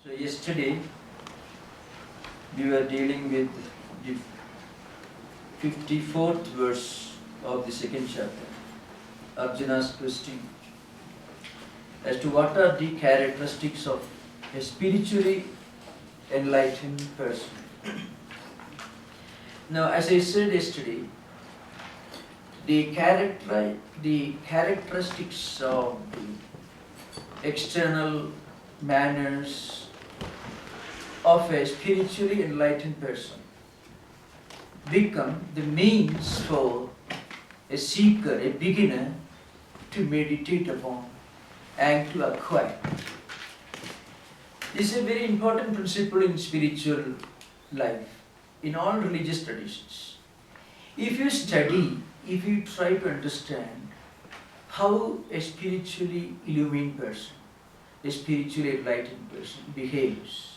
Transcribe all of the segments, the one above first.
So yesterday we were dealing with the 54th verse of the second chapter, Arjuna's question as to what are the characteristics of a spiritually enlightened person. Now, as I said yesterday, the characteristics of the external manners of a spiritually enlightened person become the means for a seeker, a beginner, to meditate upon and to acquire. This is a very important principle in spiritual life, in all religious traditions. If you study, if you try to understand how a spiritually illumined person, a spiritually enlightened person behaves,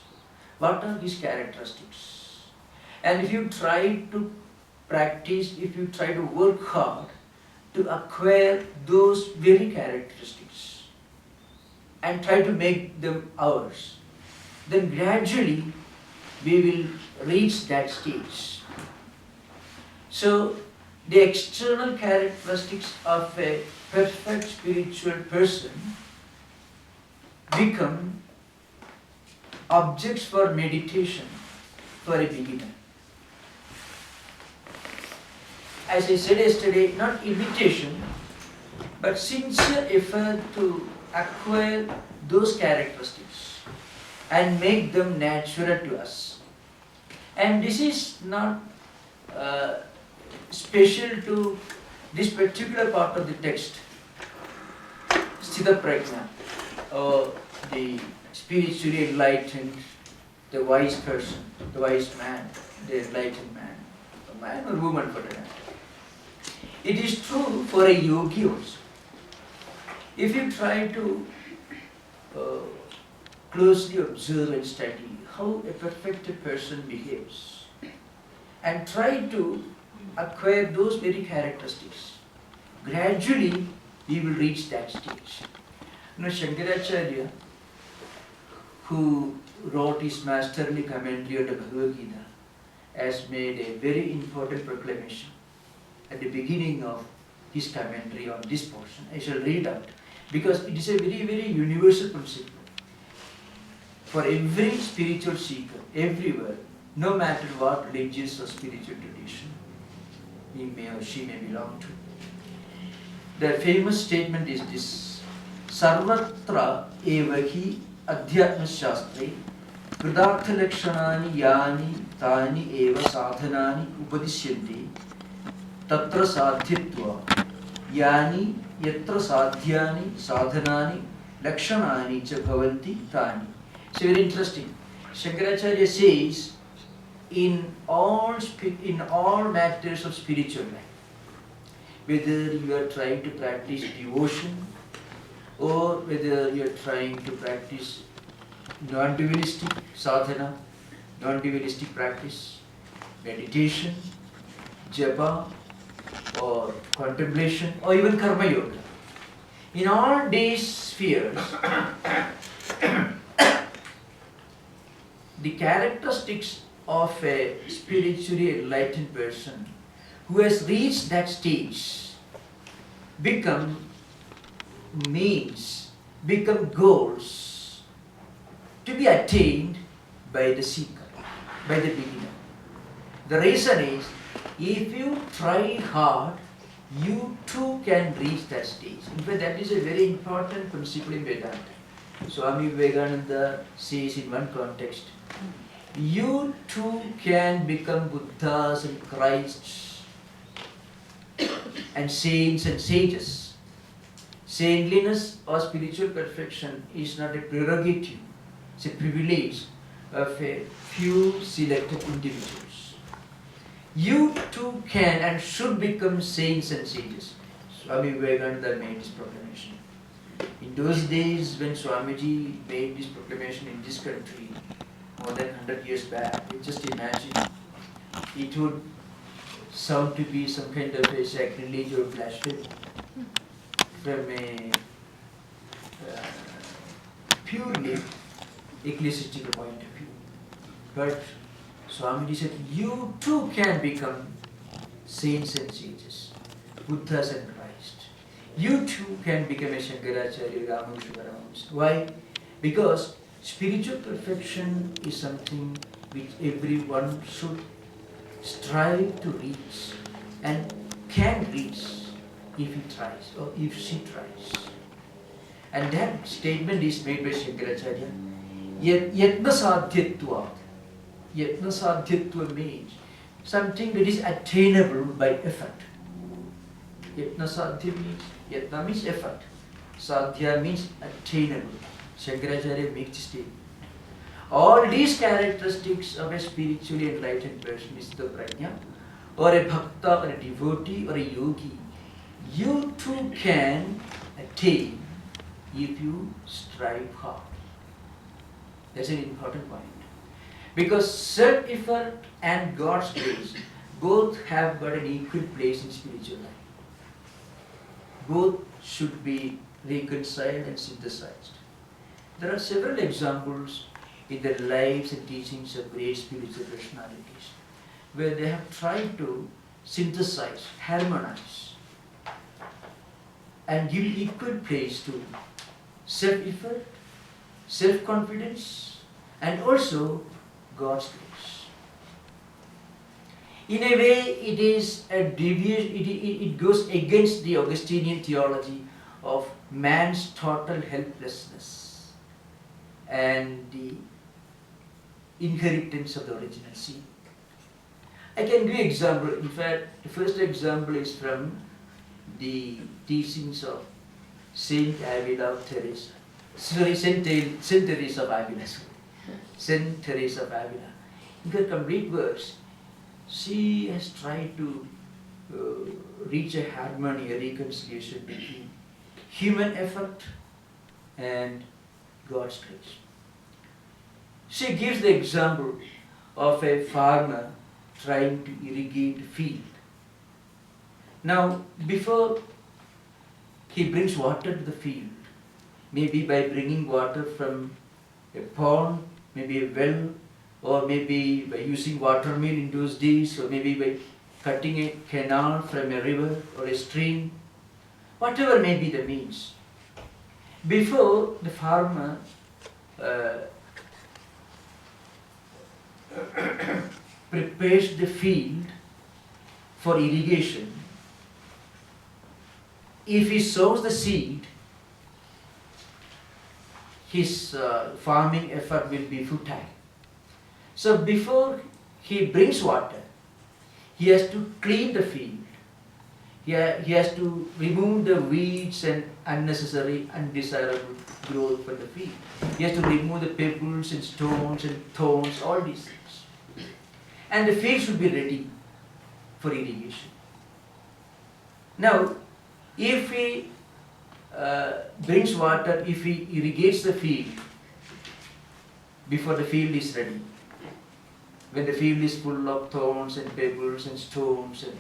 what are his characteristics? And if you try to practice, if you try to work hard to acquire those very characteristics and try to make them ours, then gradually we will reach that stage. So, the external characteristics of a perfect spiritual person become objects for meditation for a beginner. As I said yesterday, not imitation, but sincere effort to acquire those characteristics and make them natural to us. And this is not special to this particular part of the text, Sthitaprajna, or the spiritually enlightened, the wise person, the wise man, the enlightened man, a man or woman for that matter. It is true for a yogi also. If you try to closely observe and study how a perfected person behaves and try to acquire those very characteristics, gradually we will reach that stage. You know, Shankara Acharya, who wrote his masterly commentary on the Bhagavad Gita, has made a very important proclamation at the beginning of his commentary on this portion. I shall read out because it is a very, very universal principle for every spiritual seeker, everywhere, no matter what religious or spiritual tradition he may or she may belong to. The famous statement is this: Sarvatra evahi adhyatma shastre kridartha lakshanani yani tani eva sadhanani upadishyante tatra sadhyatva yani yatra sadhyani sadhanani lakshanani cha bhavanti tani. It's very interesting. Shankaracharya says in all matters of spiritual life, whether you are trying to practice devotion or whether you are trying to practice non-dualistic sadhana, non-dualistic practice, meditation, japa, or contemplation, or even karma yoga. In all these spheres, the characteristics of a spiritually enlightened person who has reached that stage become means, become goals to be attained by the seeker, by the beginner. The reason is, if you try hard, you too can reach that stage. In fact, that is a very important principle in Vedanta. Swami Vivekananda says in one context, you too can become Buddhas and Christs and saints and sages. Saintliness or spiritual perfection is not a prerogative, it's a privilege of a few selected individuals. You too can and should become saints and sages. Swami Vivekananda made this proclamation. In those days when Swamiji made this proclamation in this country, more than 100 years back, you just imagine, it would sound to be some kind of a sacrilege or blasphemy from a purely ecclesiastical point of view. But Swamiji said, you too can become saints and sages, Buddhas and Christ. You too can become a Shankaracharya, Ramakrishna Order. Why? Because spiritual perfection is something which everyone should strive to reach and can reach if he tries or if she tries. And that statement is made by Shankaracharya. Yatna sadhyatva. Yatna sadhyatva means something that is attainable by effort. Yatna sadhya means effort. Sadhya means attainable. Shankaracharya makes this statement. All these characteristics of a spiritually enlightened person, Sthitaprajna, or a bhakta, or a devotee, or a yogi, you too can attain if you strive hard. That's an important point. Because self-effort and God's grace both have got an equal place in spiritual life. Both should be reconciled and synthesized. There are several examples in the lives and teachings of great spiritual personalities where they have tried to synthesize, harmonize, and give equal place to self-effort, self-confidence, and also God's grace. In a way, it is a it goes against the Augustinian theology of man's total helplessness and the inheritance of the original sin. I can give an example. In fact, the first example is from the teachings of Saint Avila of Teresa. Sorry, Saint Teresa of Avila. Saint Teresa of Avila. In her complete works, she has tried to reach a harmony, a reconciliation between human effort and God's grace. She gives the example of a farmer trying to irrigate a field. Now, before he brings water to the field, maybe by bringing water from a pond, maybe a well, or maybe by using water mill in those days, or maybe by cutting a canal from a river or a stream, whatever may be the means. Before the farmer prepares the field for irrigation, if he sows the seed, his farming effort will be futile. So before he brings water, he has to clean the field. He has to remove the weeds and unnecessary, undesirable growth from the field. He has to remove the pebbles and stones and thorns, all these things. And the field should be ready for irrigation. Now, if he brings water, if he irrigates the field before the field is ready, when the field is full of thorns and pebbles and stones and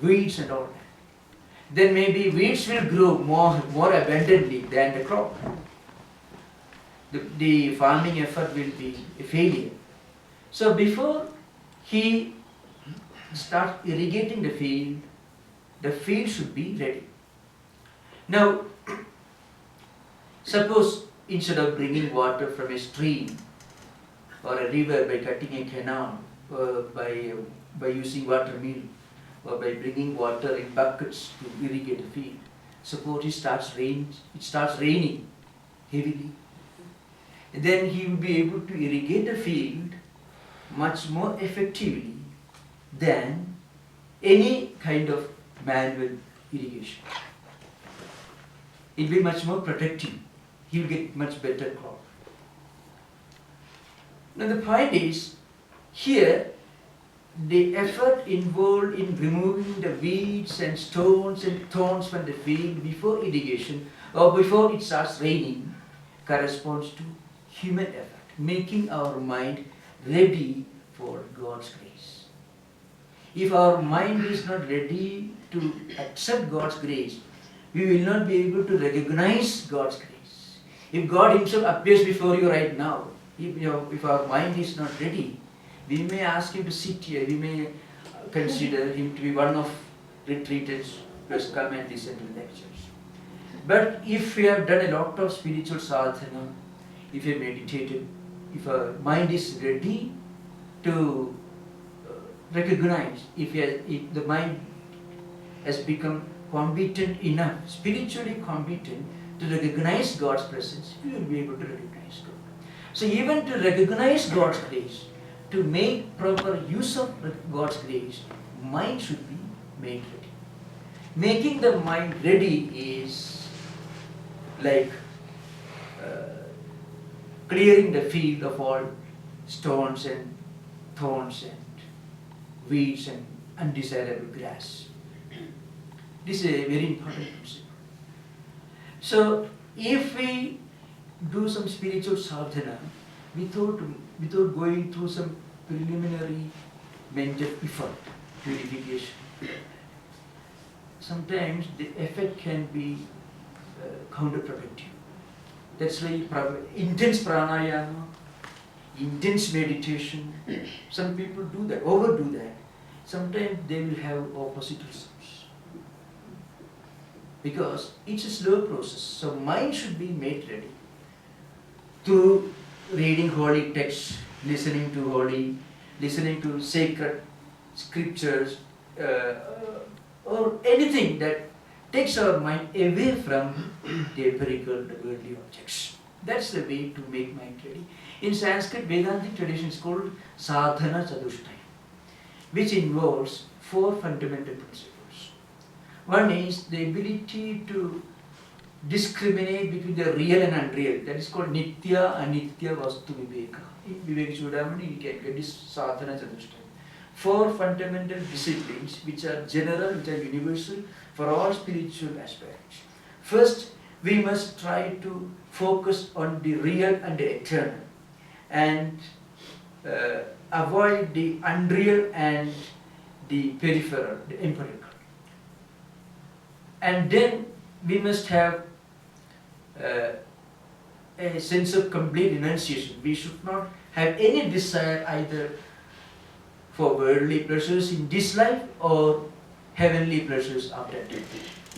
weeds and all that, then maybe weeds will grow more abundantly than the crop. The farming effort will be a failure. So before he starts irrigating the field should be ready. Now, suppose instead of bringing water from a stream or a river by cutting a canal, or by using water mill, or by bringing water in buckets to irrigate the field, suppose it starts raining heavily, then he will be able to irrigate the field much more effectively than any kind of manual irrigation. It will be much more protective. He will get much better crop. Now the point is, here the effort involved in removing the weeds and stones and thorns from the field before irrigation or before it starts raining corresponds to human effort, making our mind ready for God's grace. If our mind is not ready to accept God's grace, we will not be able to recognize God's grace. If God Himself appears before you right now, if our mind is not ready, we may ask Him to sit here, we may consider Him to be one of retreatants who has come and listened to the lectures. But if we have done a lot of spiritual sadhana, if we have meditated, if our mind is ready to recognize, if the mind has become competent enough, spiritually competent to recognize God's presence, we will be able to recognize God. So even to recognize God's grace, to make proper use of God's grace, mind should be made ready. Making the mind ready is like clearing the field of all stones and thorns and weeds and undesirable grass. This is a very important principle. So, if we do some spiritual sadhana without going through some preliminary mental effort, purification, sometimes the effect can be counterproductive. That's why intense pranayama, intense meditation, some people do that, overdo that. Sometimes they will have opposite results. Because it's a slow process. So mind should be made ready through reading holy texts, listening to sacred scriptures, or anything that takes our mind away from the empirical, worldly objects. That's the way to make mind ready. In Sanskrit, Vedantic tradition is called sadhana chatushtai, which involves 4 fundamental principles. One is the ability to discriminate between the real and unreal. That is called nitya, anitya, vastu, viveka. In Vivek Chudamani, you can get this sadhana chatushtai. 4 fundamental disciplines which are general, which are universal for all spiritual aspirants. First, we must try to focus on the real and the eternal and avoid the unreal and the peripheral, the empirical. And then we must have a sense of complete renunciation. We should not have any desire either for worldly pleasures in this life or heavenly pleasures after death.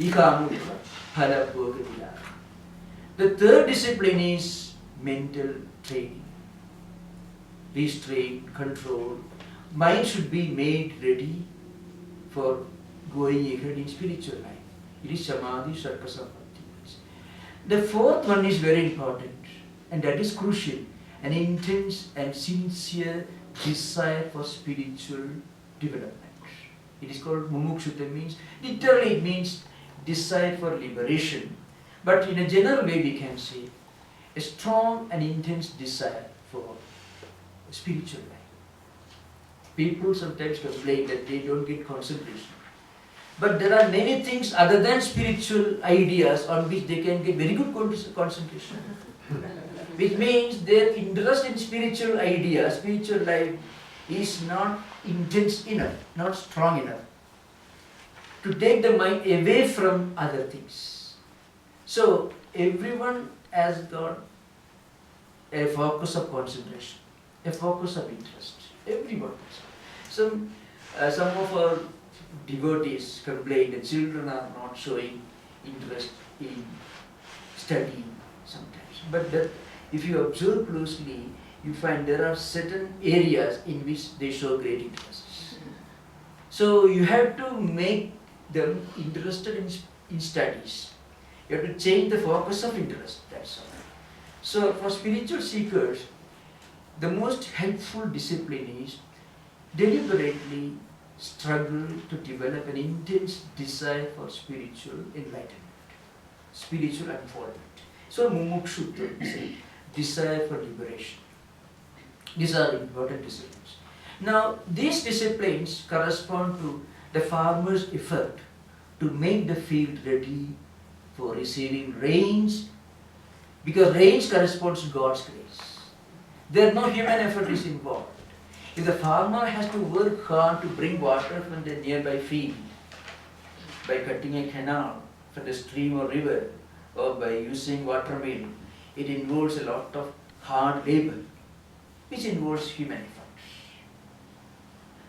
The third discipline is mental training. Restraint, control. Mind should be made ready for going ahead in spiritual life. It is samadhi, sarka, samadhi. The fourth one is very important, and that is crucial. An intense and sincere desire for spiritual development. It is called mumukshutta, means literally it means desire for liberation. But in a general way we can say a strong and intense desire for spiritual life. People sometimes complain that they don't get concentration. But there are many things other than spiritual ideas on which they can get very good concentration. Which means their interest in spiritual ideas, spiritual life is not intense enough, not strong enough to take the mind away from other things. So everyone has got a focus of concentration, a focus of interest. Everyone. Some of our devotees complain that children are not showing interest in studying sometimes. But that if you observe closely, you find there are certain areas in which they show great interest. So you have to make them interested in studies. You have to change the focus of interest, that's all. So for spiritual seekers, the most helpful discipline is deliberately struggle to develop an intense desire for spiritual enlightenment, spiritual unfoldment. So mumukshutta is desire for liberation. These are important disciplines. Now, these disciplines correspond to the farmer's effort to make the field ready for receiving rains, because rains corresponds to God's grace. There no human effort is involved. If the farmer has to work hard to bring water from the nearby field by cutting a canal from the stream or river, or by using water mill, it involves a lot of hard labor, which involves human effort.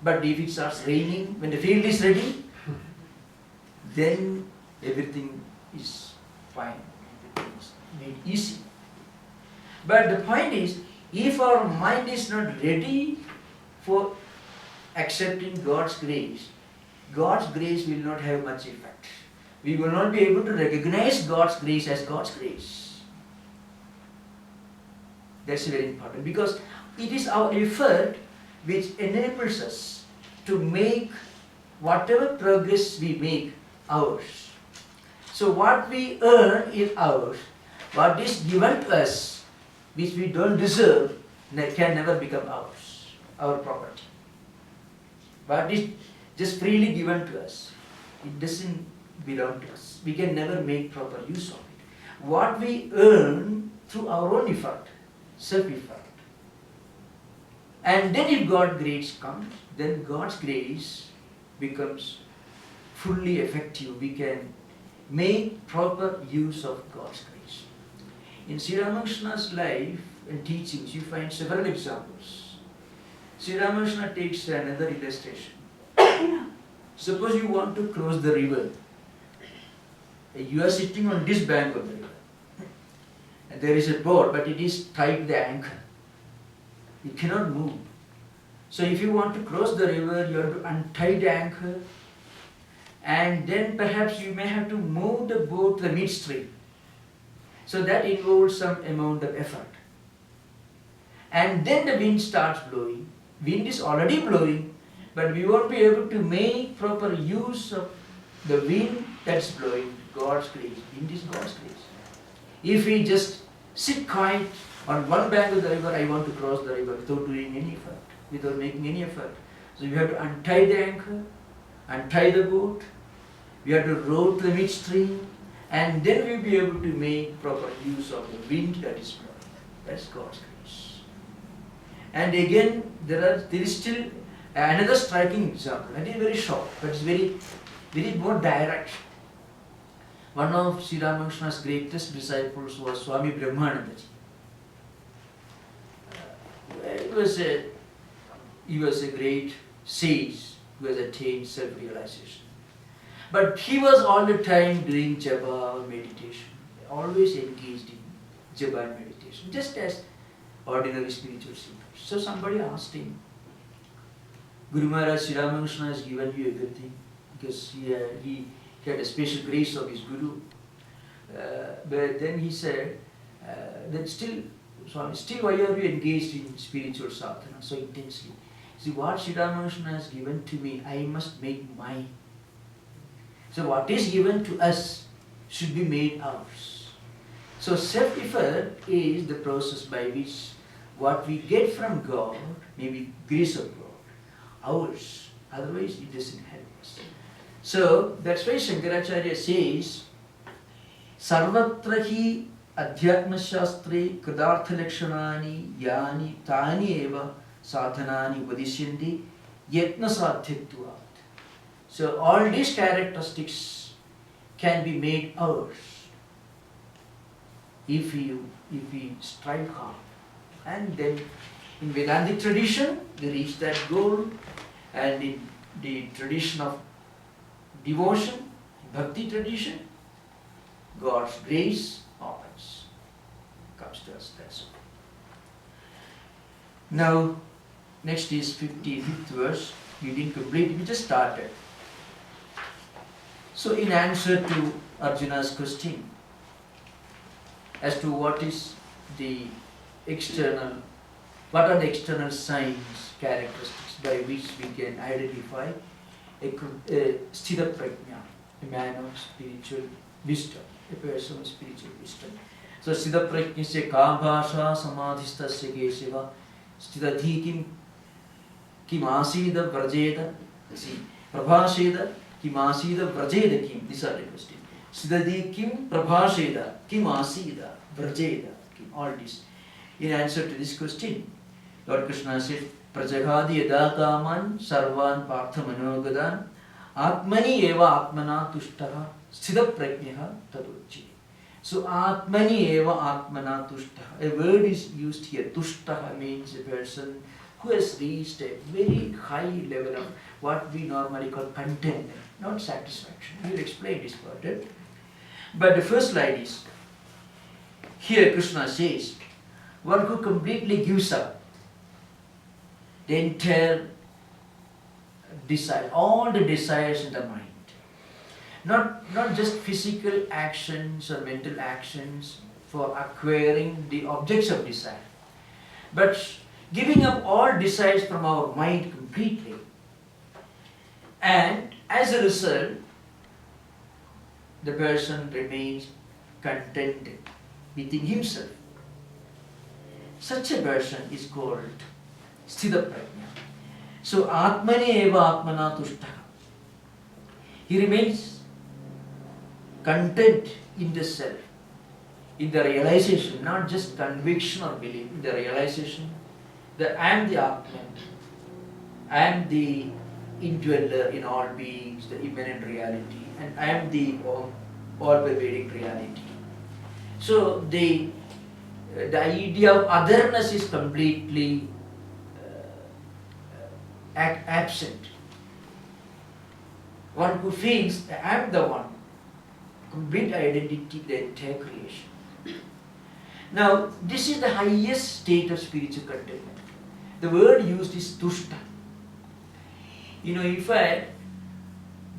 But if it starts raining, when the field is ready, then everything is fine, everything is made easy. But the point is, if our mind is not ready for accepting God's grace will not have much effect. We will not be able to recognize God's grace as God's grace. That's very important, because it is our effort which enables us to make whatever progress we make ours. So what we earn is ours. What is given to us, which we don't deserve, can never become ours, our property. What is just freely given to us, it doesn't belong to us. We can never make proper use of it. What we earn through our own effort, self-effort. And then if God's grace comes, then God's grace becomes fully effective. We can make proper use of God's grace. In Sri Ramakrishna's life and teachings, you find several examples. Sri Ramakrishna takes another illustration. Suppose you want to cross the river. You are sitting on this bank of the river. And there is a boat, but it is tied to the anchor. You cannot move. So if you want to cross the river, you have to untie the anchor, and then perhaps you may have to move the boat to the midstream. So that involves some amount of effort. And then the wind starts blowing. Wind is already blowing, but we won't be able to make proper use of the wind that's blowing. God's grace. Wind is God's grace. If we just sit quiet on one bank of the river, I want to cross the river without doing any effort, without making any effort. So you have to untie the anchor, untie the boat, we have to row to the midstream, and then we'll be able to make proper use of the wind that is blowing. That's God's grace. And again, there is still another striking example, and it's very short, but it's very more direct. One of Sri Ramakrishna's greatest disciples was Swami Brahmanandaji. He was a great sage who has attained self-realization. But he was all the time doing japa or meditation, always engaged in japa and meditation, just as ordinary spiritual seekers. So somebody asked him, Guru Maharaj, Sri Ramakrishna has given you everything because he had a special grace of his Guru. But then he said, that still why are you engaged in spiritual sadhana so intensely? See, what Sri Ramakrishna has given to me, I must make mine. So what is given to us should be made ours. So self-effort is the process by which what we get from God, maybe grace of God, ours. Otherwise it doesn't help us. So that's why Shankaracharya says, Sarvatra hi Adhyatma Shastre Kadartha Lakshanani Yani Tani Eva Sadhanani Vadishyanti Yatna Sadhyatvat. So all these characteristics can be made ours if we strive hard. And then in Vedantic tradition, we reach that goal, and in the tradition of devotion, bhakti tradition, God's grace comes to us. That's all. Now, next is 55th verse. We didn't complete it, we just started. So in answer to Arjuna's question as to what are the external signs, characteristics by which we can identify a Sthitaprajna, a man of spiritual wisdom, a person of spiritual wisdom. So Sthitaprajna ka bhasha samadhistasya keshiva Sthitadhi kim asida vrajeda. See, prabhasheda kim asida vrajeda kim. These are the questions. Sthitadhi kim prabhasheda kim asida vrajeda kim. All this. In answer to this question, Lord Krishna said, Prajagadi yada kaman sarvan partha manogadan atmani eva atmana tushtaha sthitaprajnaha taducchi. So Atmani eva Atmana Tushtaha. A word is used here. Tushtaha means a person who has reached a very high level of what we normally call contentment, not satisfaction. We will explain this further. But the first line is, here Krishna says, one who completely gives up the entire desire, all the desires in the mind. Not just physical actions or mental actions for acquiring the objects of desire, but giving up all desires from our mind completely. And as a result, the person remains contented within himself. Such a person is called Sthitaprajna. So Atmani eva Atmana Tushtaha. He remains content in the self, in the realization, not just conviction or belief, in the realization that I am the Atman, I am the indweller in all beings, the immanent reality, and I am the all-pervading reality. So the idea of otherness is completely absent. One who feels that I am the one, complete identity, the entire creation. Now, this is the highest state of spiritual contentment. The word used is tushta. In fact,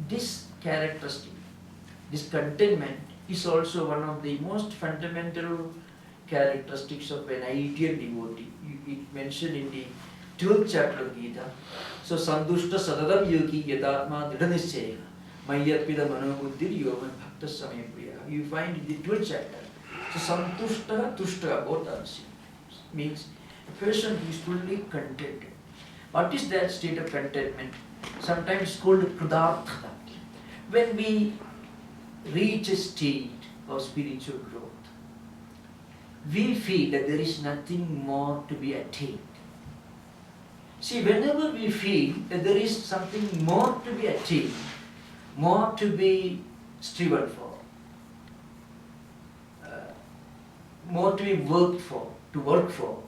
this characteristic, this contentment, is also one of the most fundamental characteristics of an ideal devotee. It mentioned in the 12th chapter of Gita. So, santushta sadadam yogi yadatma dridhanishchaya mayatpida manobuddhir yoman bhakta samayapriya. You find in the 12th chapter. So, santushta, tushta, both are the same. Means a person who is fully contented. What is that state of contentment? Sometimes called pradarthata. When we reach a state of spiritual growth, we feel that there is nothing more to be attained. See, whenever we feel that there is something more to be attained, more to be striven for, more to be worked for, to work for,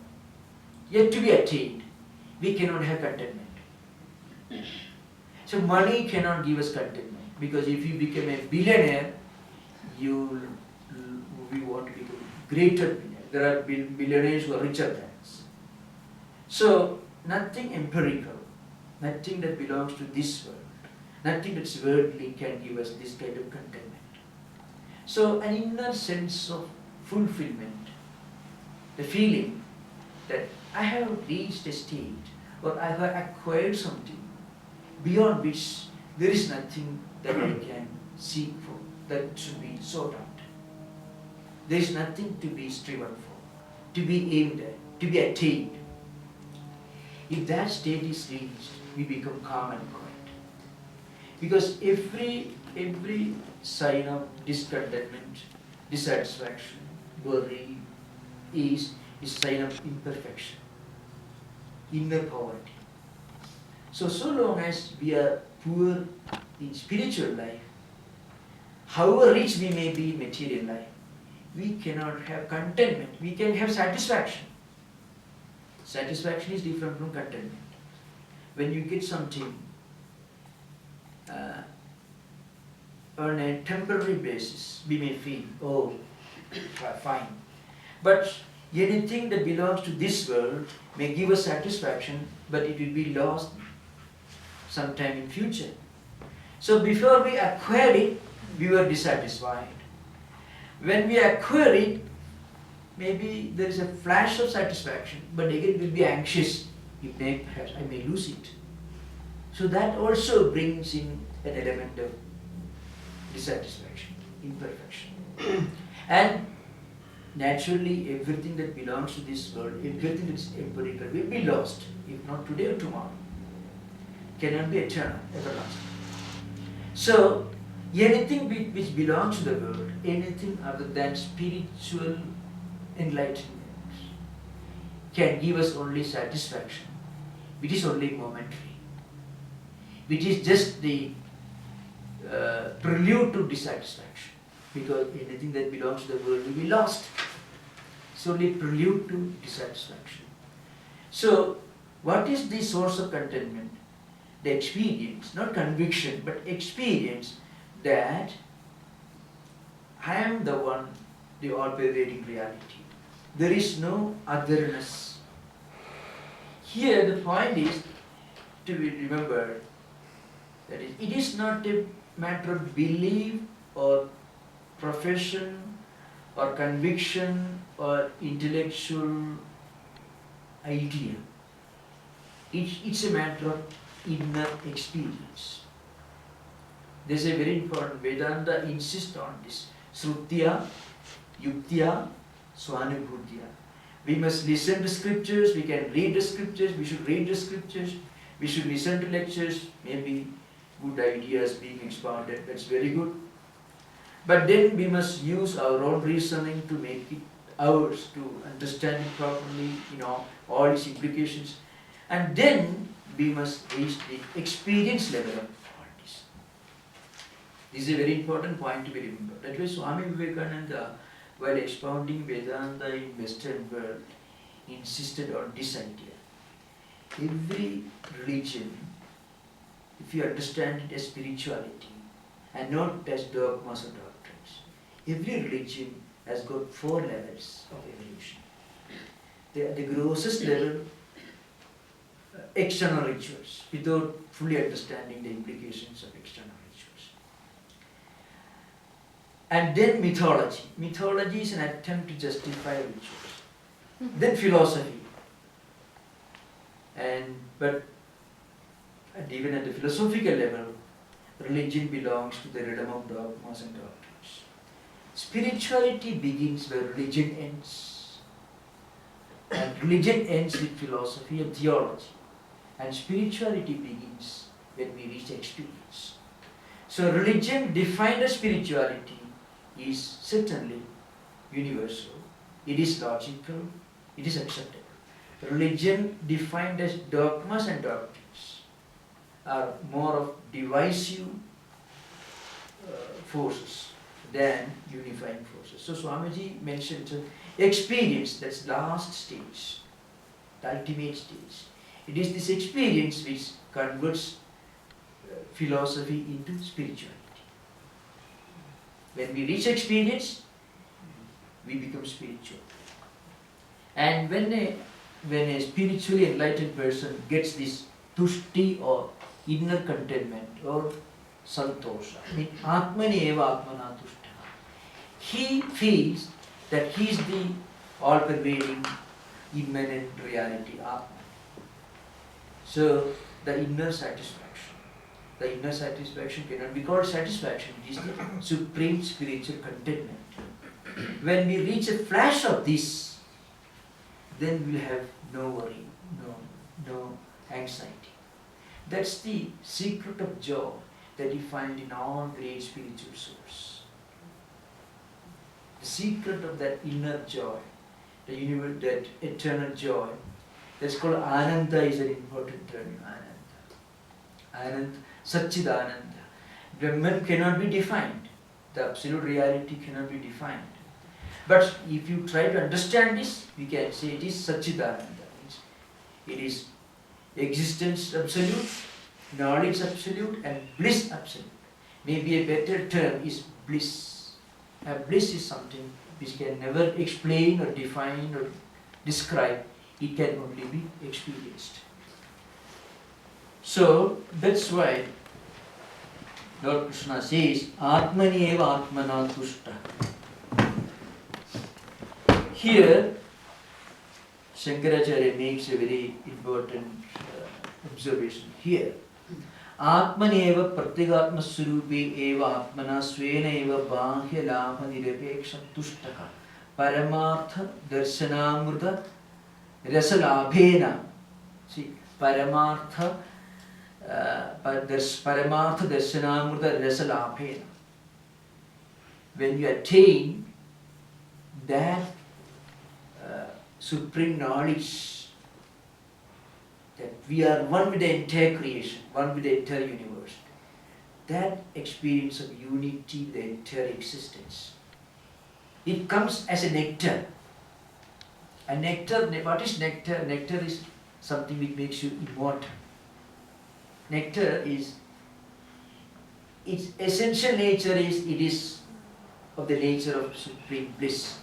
yet to be attained, we cannot have contentment. So money cannot give us contentment, because if you become a billionaire, we want to become greater billionaire. There are billionaires who are richer than us. So nothing empirical, nothing that belongs to this world, nothing that's worldly can give us this kind of contentment. So an inner sense of fulfillment, the feeling that I have reached a state or I have acquired something beyond which there is nothing that I can seek for, that should be sought out. There is nothing to be striven for, to be aimed at, to be attained. If that state is reached, we become calm and quiet. Because every sign of discontentment, dissatisfaction, worry is a sign of imperfection, inner poverty. So long as we are poor in spiritual life, however rich we may be in material life, we cannot have contentment. We can have satisfaction. Satisfaction is different from contentment. When you get something on a temporary basis, we may feel, oh, fine. But anything that belongs to this world may give us satisfaction, but it will be lost sometime in future. So before we acquired it, we were dissatisfied. When we acquire it, maybe there is a flash of satisfaction, but again we'll be anxious. Perhaps I may lose it. So that also brings in an element of dissatisfaction, imperfection. And naturally, everything that belongs to this world, everything that is empirical will be lost, if not today or tomorrow. Cannot be eternal, everlasting. So, anything which belongs to the world, anything other than spiritual enlightenment, can give us only satisfaction, which is only momentary, which is just the prelude to dissatisfaction. because anything that belongs to the world will be lost. It's only prelude to dissatisfaction. So, what is the source of contentment? The experience, not conviction, but experience that I am the one, the all-pervading reality. There is no otherness. Here the point is to be remembered that it is not a matter of belief or profession or conviction or intellectual idea. It's a matter of inner experience. There's a very important, Vedanta insists on this. Srutya, Yuktya, Swanubhutya. We must listen to scriptures, we can read the scriptures, we should read the scriptures, we should listen to lectures, maybe good ideas being expounded, that's very good. But then we must use our own reasoning to make it ours, to understand it properly, all its implications. And then we must reach the experience level of all this. This is a very important point to be remembered. That way Swami Vivekananda, while expounding Vedanta in Western world, insisted on this idea. Every religion, if you understand it as spirituality and not as dogmas or doctrines, every religion has got 4 levels of evolution. The grossest level, external rituals, without fully understanding the implications of external rituals. And then mythology. Mythology is an attempt to justify rituals. Then philosophy. But even at the philosophical level, religion belongs to the realm of dogmas and doctrines. Spirituality begins where religion ends. And religion ends with philosophy and theology. And spirituality begins when we reach experience. So religion defined as spirituality is certainly universal. It is logical. It is acceptable. Religion defined as dogmas and doctrines are more of divisive forces than unifying forces. So Swamiji mentioned experience, that's last stage, the ultimate stage. It is this experience which converts philosophy into spirituality. When we reach experience, we become spiritual. And when a spiritually enlightened person gets this tushti or inner contentment or santosha, atmani eva atmana tushta, he feels that he is the all-pervading, immanent reality, Atma. So the inner satisfaction cannot be called satisfaction, it is the supreme spiritual contentment. When we reach a flash of this, then we will have no worry, no anxiety. That's the secret of joy that you find in all great spiritual souls. The secret of that inner joy, that eternal joy, that's called Ananda, is an important term. Ananda, Satchidananda. Brahman cannot be defined. The absolute reality cannot be defined. But if you try to understand this, we can say it is Satchidananda. It is existence absolute, knowledge absolute, and bliss absolute. Maybe a better term is bliss. Bliss is something which can never explain or define or describe. It can only be experienced. So that's why Lord Krishna says, Atmani eva atmana tushta. Here, Shankaracharya makes a very important observation. Here, Atmani eva pratyagatma surupi eva atmana svena eva bahya labha nirapeksha tushtaka paramartha darshanamruta rasalabhena. See, paramartha darshanamruta rasalabhena. When you attain that supreme knowledge that we are one with the entire creation, one with the entire universe, that experience of unity with the entire existence. It comes as a nectar. And nectar, what is nectar? Nectar is something which makes you immortal. Nectar is, its essential nature is, it is of the nature of supreme bliss.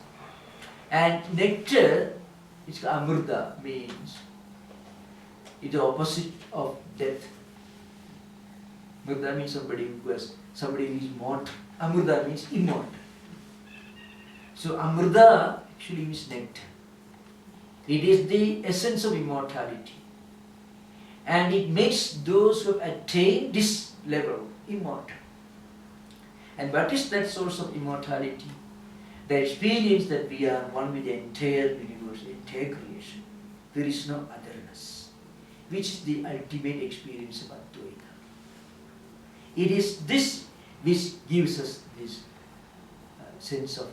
And nectar, it's amrita, means it's the opposite of death. Amrita means somebody who is mortal. Amrita means immortal. So amrita actually means nectar. It is the essence of immortality. And it makes those who have attained this level immortal. And what is that source of immortality? The experience that we are one with the entire universe, the entire creation. There is no otherness, which is the ultimate experience of Advaita. It is this which gives us this sense of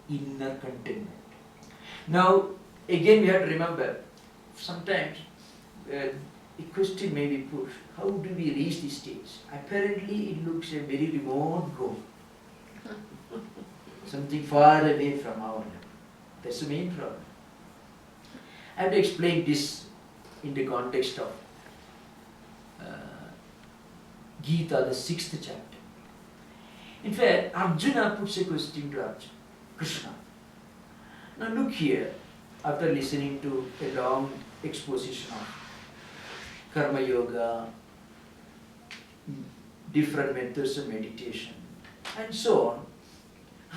inner contentment. Now, again we have to remember, sometimes a question may be pushed, how do we reach this stage? Apparently it looks a very remote goal. Something far away from our level. That's the main problem. I have to explain this in the context of Gita, the 6th chapter. In fact, Arjuna puts a question to Krishna. Now look here, after listening to a long exposition of karma yoga, different methods of meditation, and so on,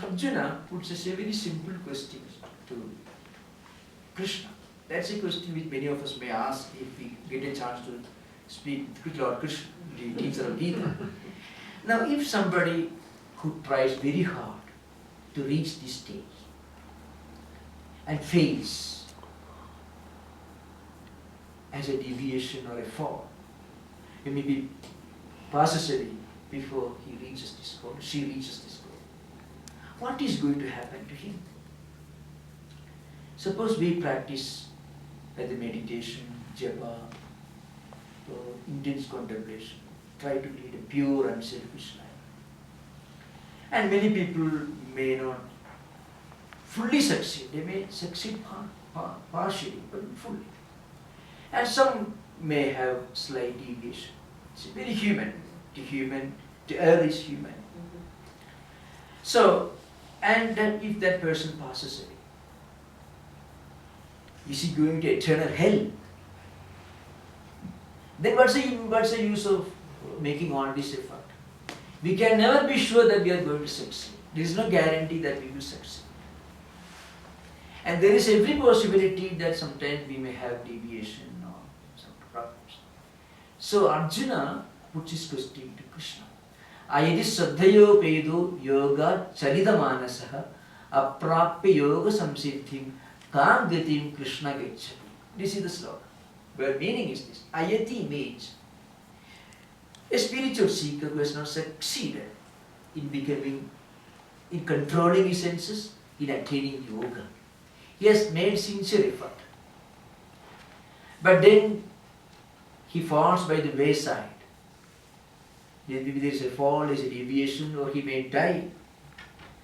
Arjuna puts a very simple question to Krishna. That's a question which many of us may ask if we get a chance to speak with Lord Krishna, the teacher of Gita. Now, if somebody who tries very hard to reach this stage and fails as a deviation or a fall, he maybe passes away before he reaches this goal, she reaches this goal. What is going to happen to him? Suppose we practice the meditation, japa, or intense contemplation, try to lead a pure and selfish life. And many people may not fully succeed. They may succeed partially, but fully. And some may have slight deviation. It's very human. To err is human. So, and then if that person passes away, is he going to eternal hell? Then what's the use of making all this effort? We can never be sure that we are going to succeed. There is no guarantee that we will succeed. And there is every possibility that sometimes we may have deviation or some problems. So Arjuna puts his question to Krishna. Ayadi saddhayo pedo yoga charida manasaha aprapya yoga samsiddhim kam gatim Krishna gacchati. This is the sloka. Where meaning is this. Ayati means a spiritual seeker who has not succeeded in controlling his senses, in attaining yoga. He has made sincere effort. But then he falls by the wayside. Maybe there is a fall, there is a deviation, or he may die.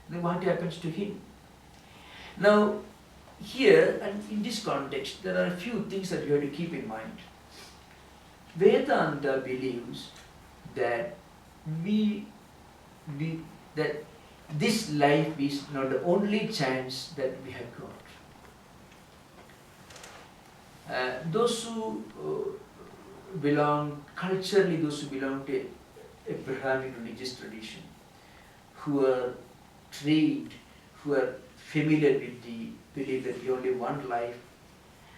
Then what happens to him? Now, here and in this context, there are a few things that you have to keep in mind. Vedanta believes that that this life is not the only chance that we have got. Those who belong culturally, those who belong to a Brahminic religious tradition, who are trained, who are familiar with the belief that we only one life,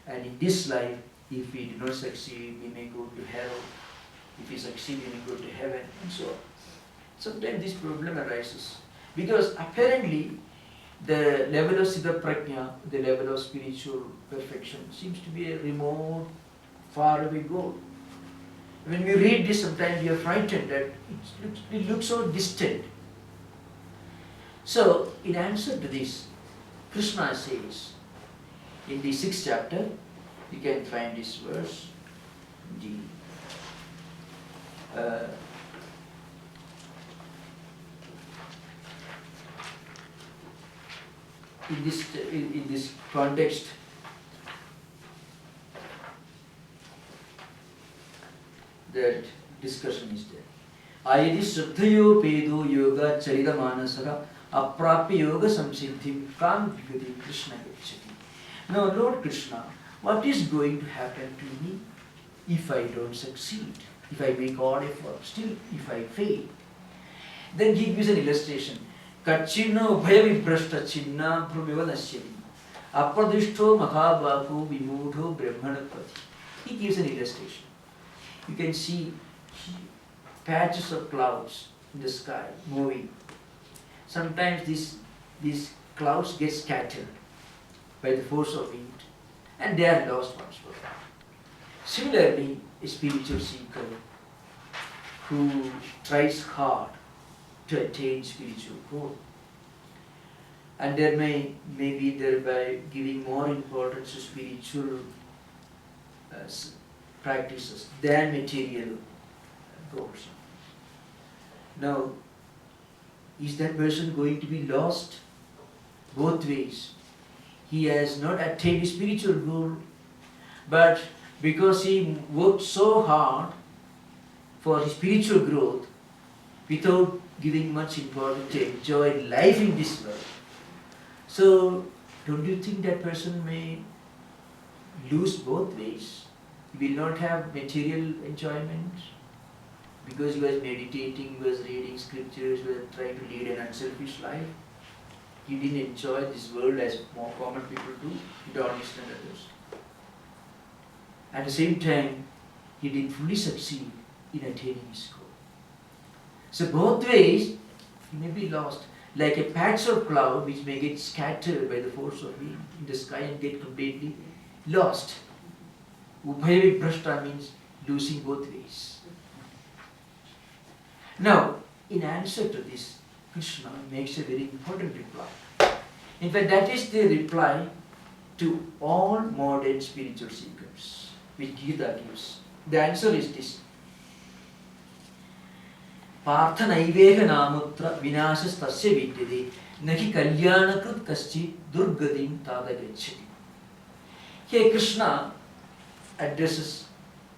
and in this life, if we do not succeed, we may go to hell. If we succeed, we may go to heaven, and so on. Sometimes this problem arises because apparently the level of Sthitaprajna, the level of spiritual perfection, seems to be a remote, far away goal. When we read this, sometimes we are frightened that it looks so distant. So, in answer to this, Krishna says in the 6th chapter, you can find this verse, in this context, that discussion is there. Ayadi Sraddhayo Pedo Yoga Charita Manasara Aprapi Yoga Samsiddhim Kam Vigati Krishna Gachati. Now, Lord Krishna, what is going to happen to me if I don't succeed? If I make all effort, still if I fail? Then he gives an illustration. Kachino Bhayavibrashta Chinna Prabhava Nasyati Apradishto Mahabhaku Vimudho Brahmanapati. He gives an illustration. You can see patches of clouds in the sky moving. Sometimes these clouds get scattered by the force of wind and they are lost once for all. Similarly, a spiritual seeker who tries hard to attain spiritual goal, and there may be thereby giving more importance to spiritual practices than material goals. Now, is that person going to be lost? Both ways. He has not attained his spiritual goal, but because he worked so hard for his spiritual growth without giving much importance to enjoy life in this world. So, don't you think that person may lose both ways? He will not have material enjoyment because he was meditating, he was reading scriptures, he was trying to lead an unselfish life. He didn't enjoy this world as more common people do. He don't understand others. At the same time, he didn't fully succeed in attaining his goal. So both ways, he may be lost. Like a patch of cloud which may get scattered by the force of wind in the sky and get completely lost. Ubhayavibrashta means losing both ways. Now, in answer to this, Krishna makes a very important reply. In fact, that is the reply to all modern spiritual seekers, which Gita gives. The answer is this. Partha naiveha namutra vinashas tasya vidyade nahi kalyanakrit kaschi durgadim tada gacchati. Here Krishna addresses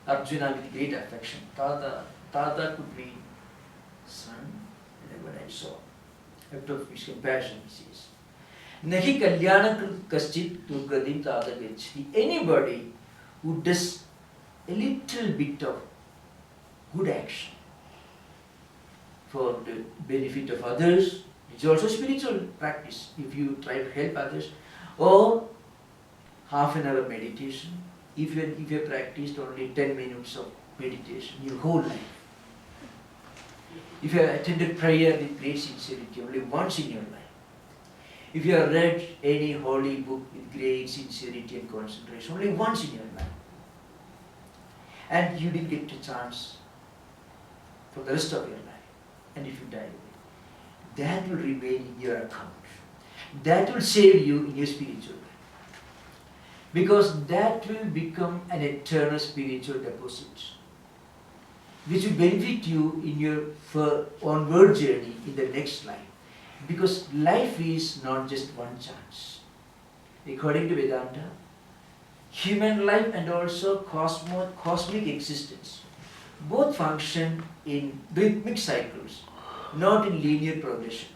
Arjuna with great affection. Tada could mean son, whenever I saw. Out of his compassion, he says. Nahi kalyanakrit kaschi durgadim tada gacchati. Anybody who does a little bit of good action for the benefit of others, it's also spiritual practice. If you try to help others, or half an hour meditation, if you have practiced only 10 minutes of meditation your whole life, if you have attended prayer with great sincerity only once in your life, if you have read any holy book with great sincerity and concentration only once in your life, and you didn't get a chance for the rest of your life, and if you die, that will remain in your account. That will save you in your spiritual life. Because that will become an eternal spiritual deposit, which will benefit you in your onward journey in the next life. Because life is not just one chance. According to Vedanta, human life and also cosmic existence both function in rhythmic cycles, not in linear progression.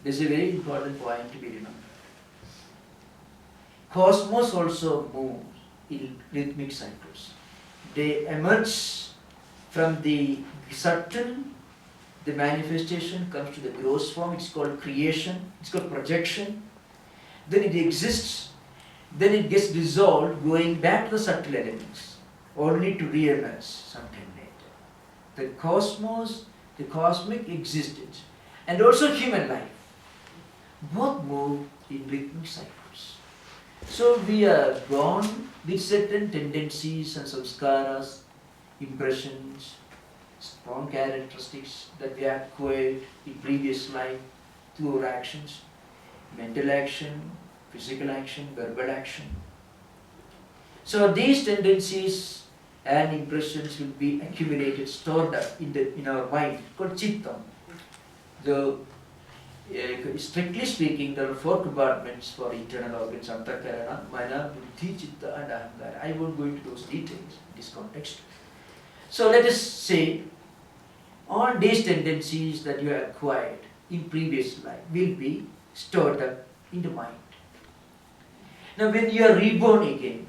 This is a very important point to be remembered. Cosmos also moves in rhythmic cycles. They emerge from the subtle, the manifestation comes to the gross form, it's called creation, it's called projection, then it exists, then it gets dissolved, going back to the subtle elements, only to re-emerge sometime later. The cosmos, the cosmic existence, and also human life, both move in rhythmic cycles. So we are born with certain tendencies and samskaras, impressions, strong characteristics that we acquired in previous life through our actions, mental action, physical action, verbal action. So these tendencies and impressions will be accumulated, stored up in our mind, called chittam. The strictly speaking, there are 4 compartments for internal organs: Antakarana, Mana, Buddhi, Chitta and Ahankara. I won't go into those details in this context. So let us say, all these tendencies that you have acquired in previous life will be stored up in the mind. Now when you are reborn again,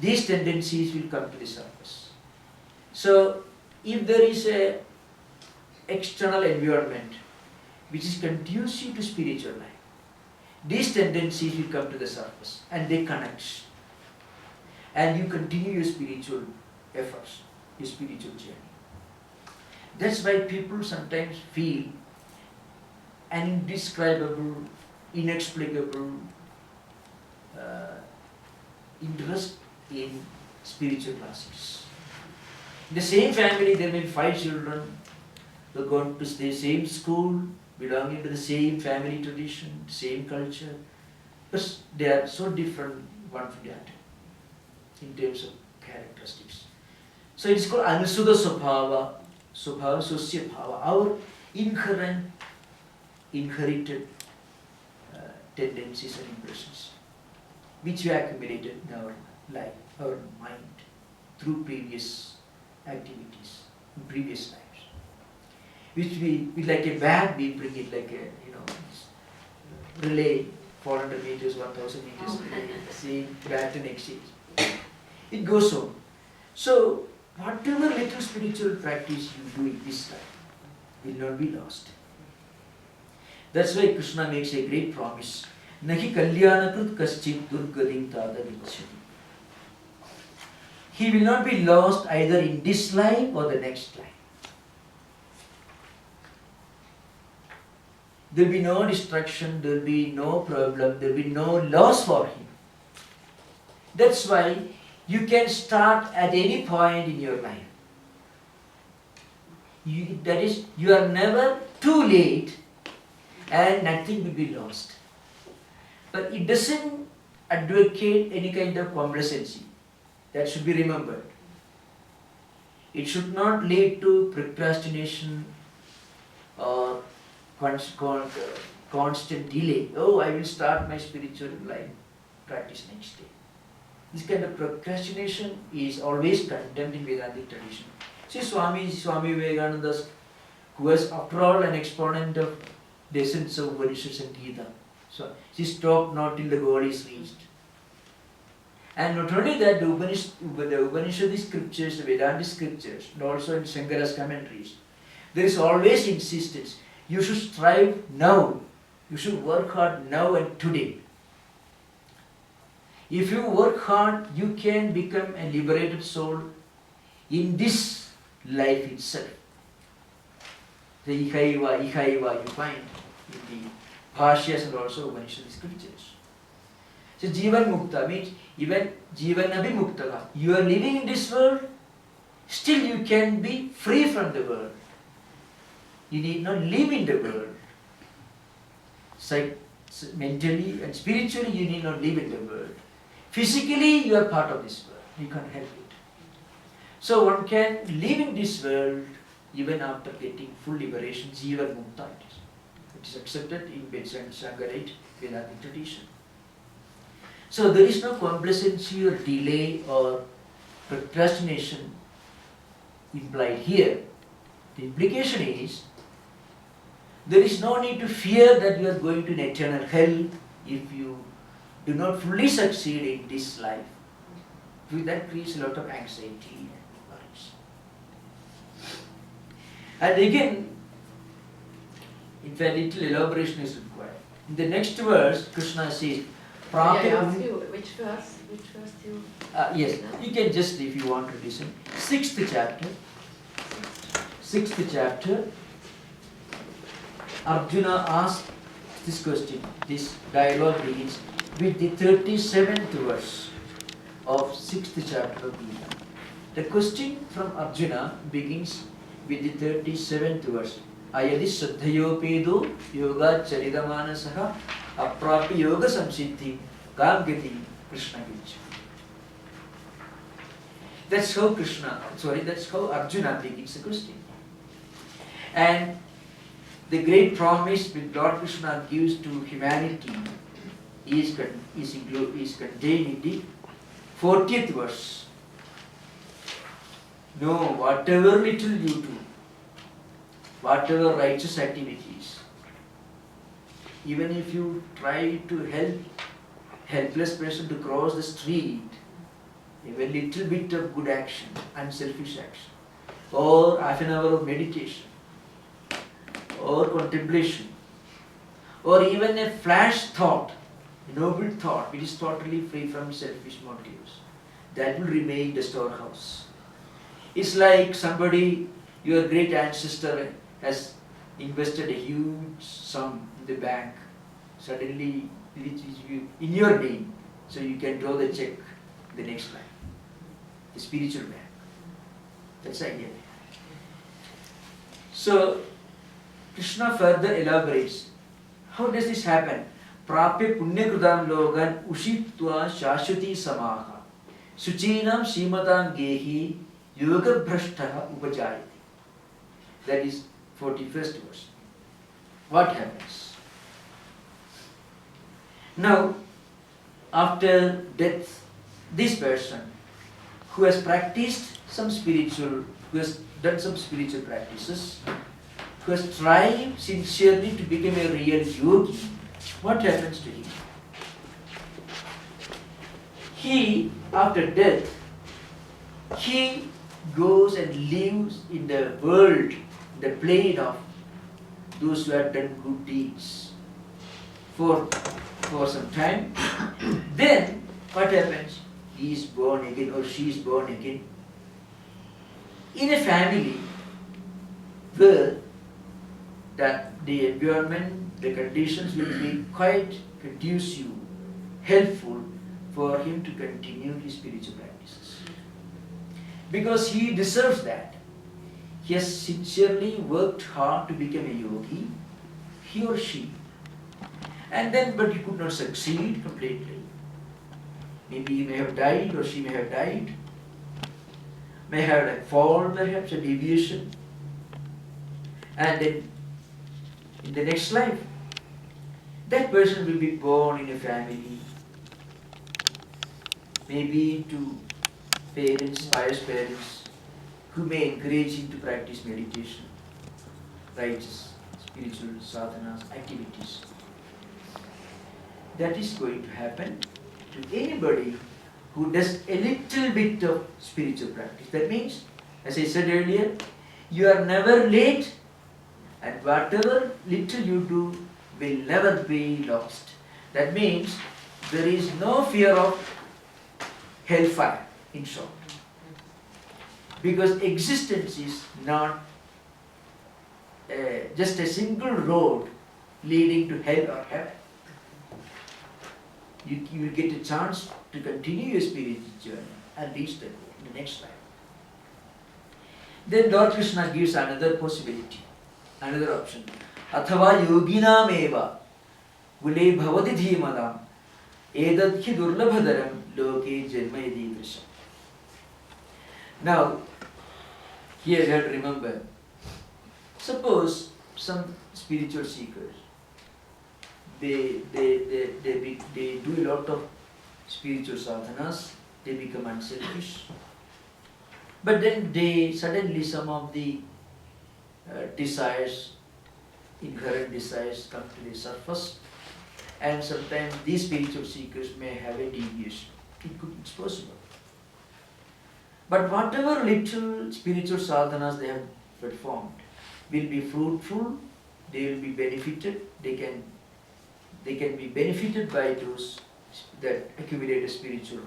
these tendencies will come to the surface. So if there is a external environment which is conducive to spiritual life, these tendencies will come to the surface and they connect. And you continue your spiritual efforts, your spiritual journey. That's why people sometimes feel an indescribable, inexplicable interest in spiritual classes. In the same family, there may be 5 children who are going to the same school, belonging to the same family tradition, same culture, but they are so different one from the other in terms of characteristics. So it's called Anusudha Swabhava, Swabhava Sosya Bhava, our inherited tendencies and impressions, which we accumulated in our life, our mind, through previous activities, in previous lives. Which we like a bag, we bring it like a, relay, 400 meters, 1000 meters, same back and exchange. It goes on. So, whatever little spiritual practice you do in this life will not be lost. That's why Krishna makes a great promise. Nahi kalyanakrit kaschit durgadim tada vichati. He will not be lost either in this life or the next life. There will be no destruction, there will be no problem, there will be no loss for him. That's why you can start at any point in your life. That is, you are never too late and nothing will be lost. But it doesn't advocate any kind of complacency. That should be remembered. It should not lead to procrastination or constant delay. Oh, I will start my spiritual life practice next day. This kind of procrastination is always condemned in Vedantic tradition. See, Swami Vivekananda, who was after all an exponent of the essence of Upanishads and Gita. So he stopped not till the goal is reached. And not only that, the Upanishad scriptures, the Vedantic scriptures, and also in Shankara's commentaries, there is always insistence. You should strive now. You should work hard now and today. If you work hard, you can become a liberated soul in this life itself. The Ihaiva you find in the Bhashyas and also Upanishad scriptures. So Jivan Mukta means even Jivan Abhi Muktaka. You are living in this world, still you can be free from the world. You need not live in the world. Mentally and spiritually you need not live in the world. Physically you are part of this world. You can't help it. So one can live in this world even after getting full liberation. Jivan Mukta it is. It is accepted in Shankarite Vedantic tradition. So there is no complacency or delay or procrastination implied here. The implication is there is no need to fear that you are going to an eternal hell if you do not fully succeed in this life. That creates a lot of anxiety and worries. And again, in fact, little elaboration is required. In the next verse, Krishna says, I ask you, which verse you... yes, you can just, if you want to listen. 6th chapter, Arjuna asked this question. This dialogue begins with the 37th verse of 6th chapter of Gita. The question from Arjuna begins with the 37th verse. Ayadi Saddhayopedo Yoga Charidamanasaha Aprapi Yoga Samsiddhi Kam Gati Krishna Gich. That's how Arjuna begins the question. And the great promise which Lord Krishna gives to humanity is contained in the 40th verse. No, whatever little you do, whatever righteous activities, even if you try to help helpless person to cross the street, even little bit of good action, unselfish action, or half an hour of meditation, or contemplation, or even a flash thought, a noble thought which is totally free from selfish motives, that will remain in the storehouse. It's like somebody, your great ancestor has invested a huge sum in the bank, suddenly which is in your name, so you can draw the check the next line. The spiritual bank. That's the idea. So Krishna further elaborates. How does this happen? Prapya punyakrutam logan ushitva shashwati samaha suchinam srimatam gehi yoga bhrashtaha upajayati. That is 41st verse. What happens? Now, after death, this person who has practiced some spiritual, who has done some spiritual practices, who has tried sincerely to become a real yogi, what happens to him? He, after death, he goes and lives in the world, the plane of those who have done good deeds for some time. Then what happens? He is born again or she is born again in a family where the environment, the conditions will be quite conducive, helpful for him to continue his spiritual practices. Because he deserves that. He has sincerely worked hard to become a yogi, he or she. And then, but he could not succeed completely. Maybe he may have died or she may have died. May have a fall, perhaps a deviation. And then, in the next life, that person will be born in a family. Maybe to parents, pious parents, who may encourage him to practice meditation, righteous, spiritual sadhanas, activities. That is going to happen to anybody who does a little bit of spiritual practice. That means, as I said earlier, you are never late, and whatever little you do will never be lost. That means there is no fear of hellfire, in short. Because existence is not just a single road leading to hell or heaven. You will get a chance to continue your spiritual journey and reach the goal in the next life. Then Lord Krishna gives another possibility, another option. Athava yoginam eva gule bhavati dhimadam edadhi durlabhadaram loke janma yadidrisham. Now, here you have to remember, suppose some spiritual seekers, they do a lot of spiritual sadhanas, they become unselfish, but then suddenly some of the desires, inherent desires come to the surface, and sometimes these spiritual seekers may have a deviation. It's possible. But whatever little spiritual sadhanas they have performed will be fruitful, they will be benefited, they can be benefited by those that accumulated spiritual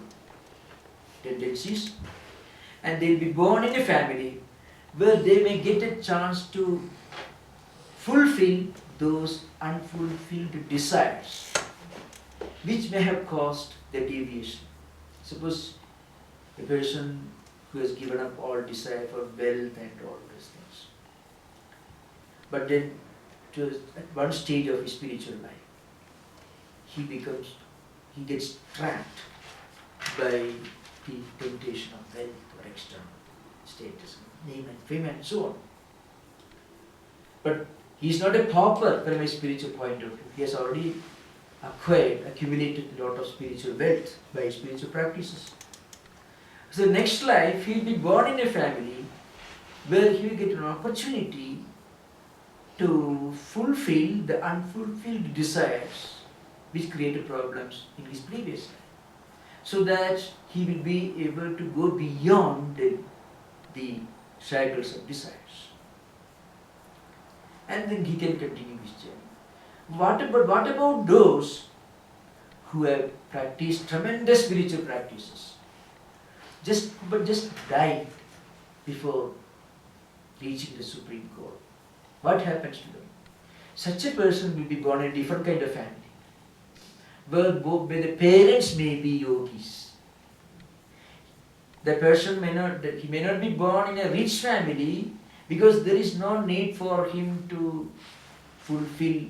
tendencies, and they will be born in a family where they may get a chance to fulfill those unfulfilled desires which may have caused the deviation. Suppose a person who has given up all desire for wealth and all those things, but then at one stage of his spiritual life, he gets trapped by the temptation of wealth or external status, name and fame and so on. But He is not a pauper from a spiritual point of view. He has already accumulated a lot of spiritual wealth by spiritual practices. So next life, he will be born in a family where he will get an opportunity to fulfill the unfulfilled desires which created problems in his previous life, so that he will be able to go beyond the shackles of desires. And then he can continue his journey. What about those who have practiced tremendous spiritual practices, but just died before reaching the supreme goal? What happens to them? Such a person will be born in a different kind of family, where the parents may be yogis. The person may not be born in a rich family, because there is no need for him to fulfill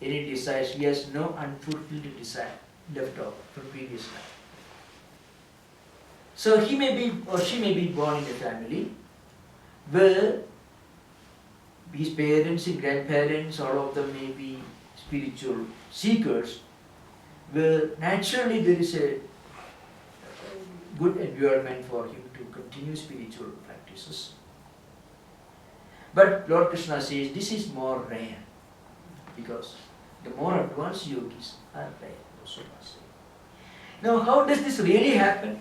any desires. He has no unfulfilled desire left over from previous life. So he may be or she may be born in a family where his parents and grandparents, all of them may be spiritual seekers, where naturally there is a good environment for him to continue spiritual practices. But Lord Krishna says this is more rare, because the more advanced yogis are rare. Now, how does this really happen?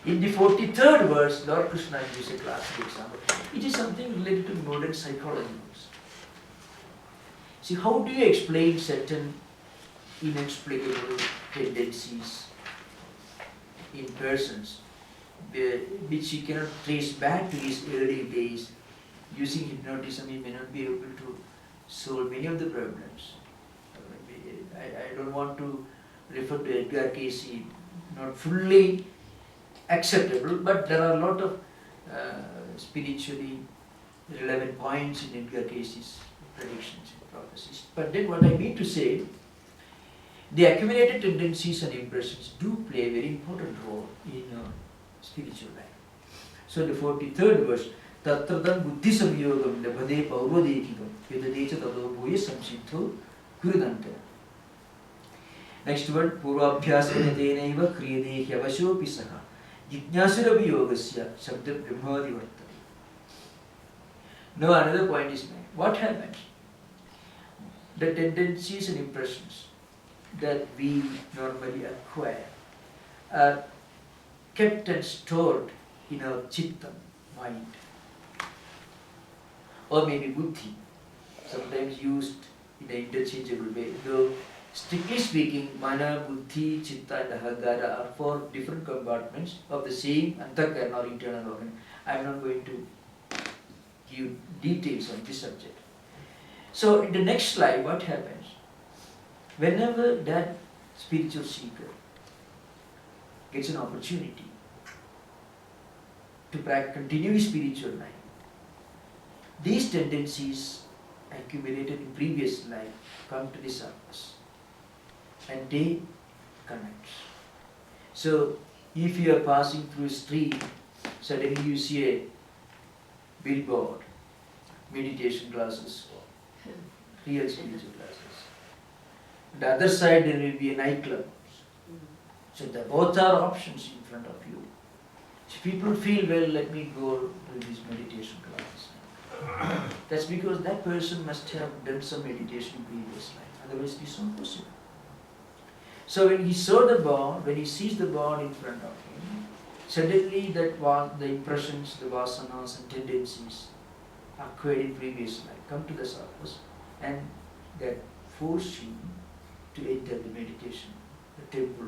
In the 43rd verse, Lord Krishna gives a classic example. It is something related to modern psychology. See, how do you explain certain inexplicable tendencies in persons which you cannot trace back to his early days? Using hypnotism, he may not be able to solve many of the problems. I don't want to refer to Edgar Cayce, not fully acceptable, but there are a lot of spiritually relevant points in Edgar Cayce's predictions and prophecies. But then what I mean to say, the accumulated tendencies and impressions do play a very important role in spiritual life. So the 43rd verse, Tattradam buddhi samyogam labhade paurvadekikam vedadecha tadobhuya samsiddho kurudanta. Next word, purvabhyasena tenaiva kriyade hyavashopi saha jijnasurapi yogasya sabda brahmadi vartade. Now another point is made. What happens? The tendencies and impressions that we normally acquire are kept and stored in our chitta, mind, or maybe buddhi, sometimes used in an interchangeable way. Though strictly speaking, mana, buddhi, chitta and ahagara are four different compartments of the same antakarana or internal organ. I am not going to give details on this subject. So in the next slide, what happens? Whenever that spiritual seeker gets an opportunity to continue his spiritual life, these tendencies accumulated in previous life come to the surface and they connect. So if you are passing through a street, suddenly you see a billboard, meditation classes, real spiritual classes. On the other side there will be a nightclub. So both are options in front of you. So people feel, well, let me go to these meditation classes. That's because that person must have done some meditation in previous life. Otherwise it is not possible. So when he saw the board, when he sees the board in front of him, suddenly the impressions, the vasanas and tendencies acquired in previous life come to the surface, and that force him to enter the meditation, the temple,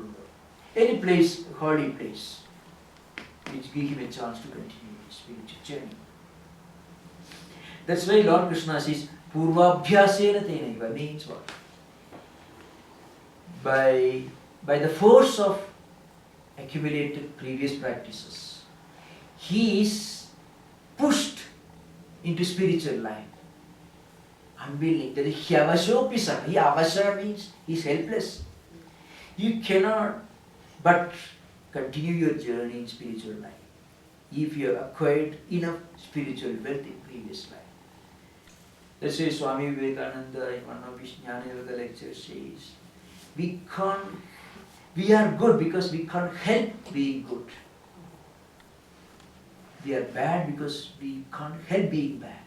any place, holy place, which give him a chance to continue his spiritual journey. That's why Lord Krishna says, Purvabhyasena tenaiva means what? By the force of accumulated previous practices, he is pushed into spiritual life. Unwilling. That is hyavashopisaka. Avasha means he is helpless. You cannot but continue your journey in spiritual life if you have acquired enough spiritual wealth in previous life. That's why Swami Vivekananda in one of his Jnana Yoga lectures says, we are good because we can't help being good. We are bad because we can't help being bad.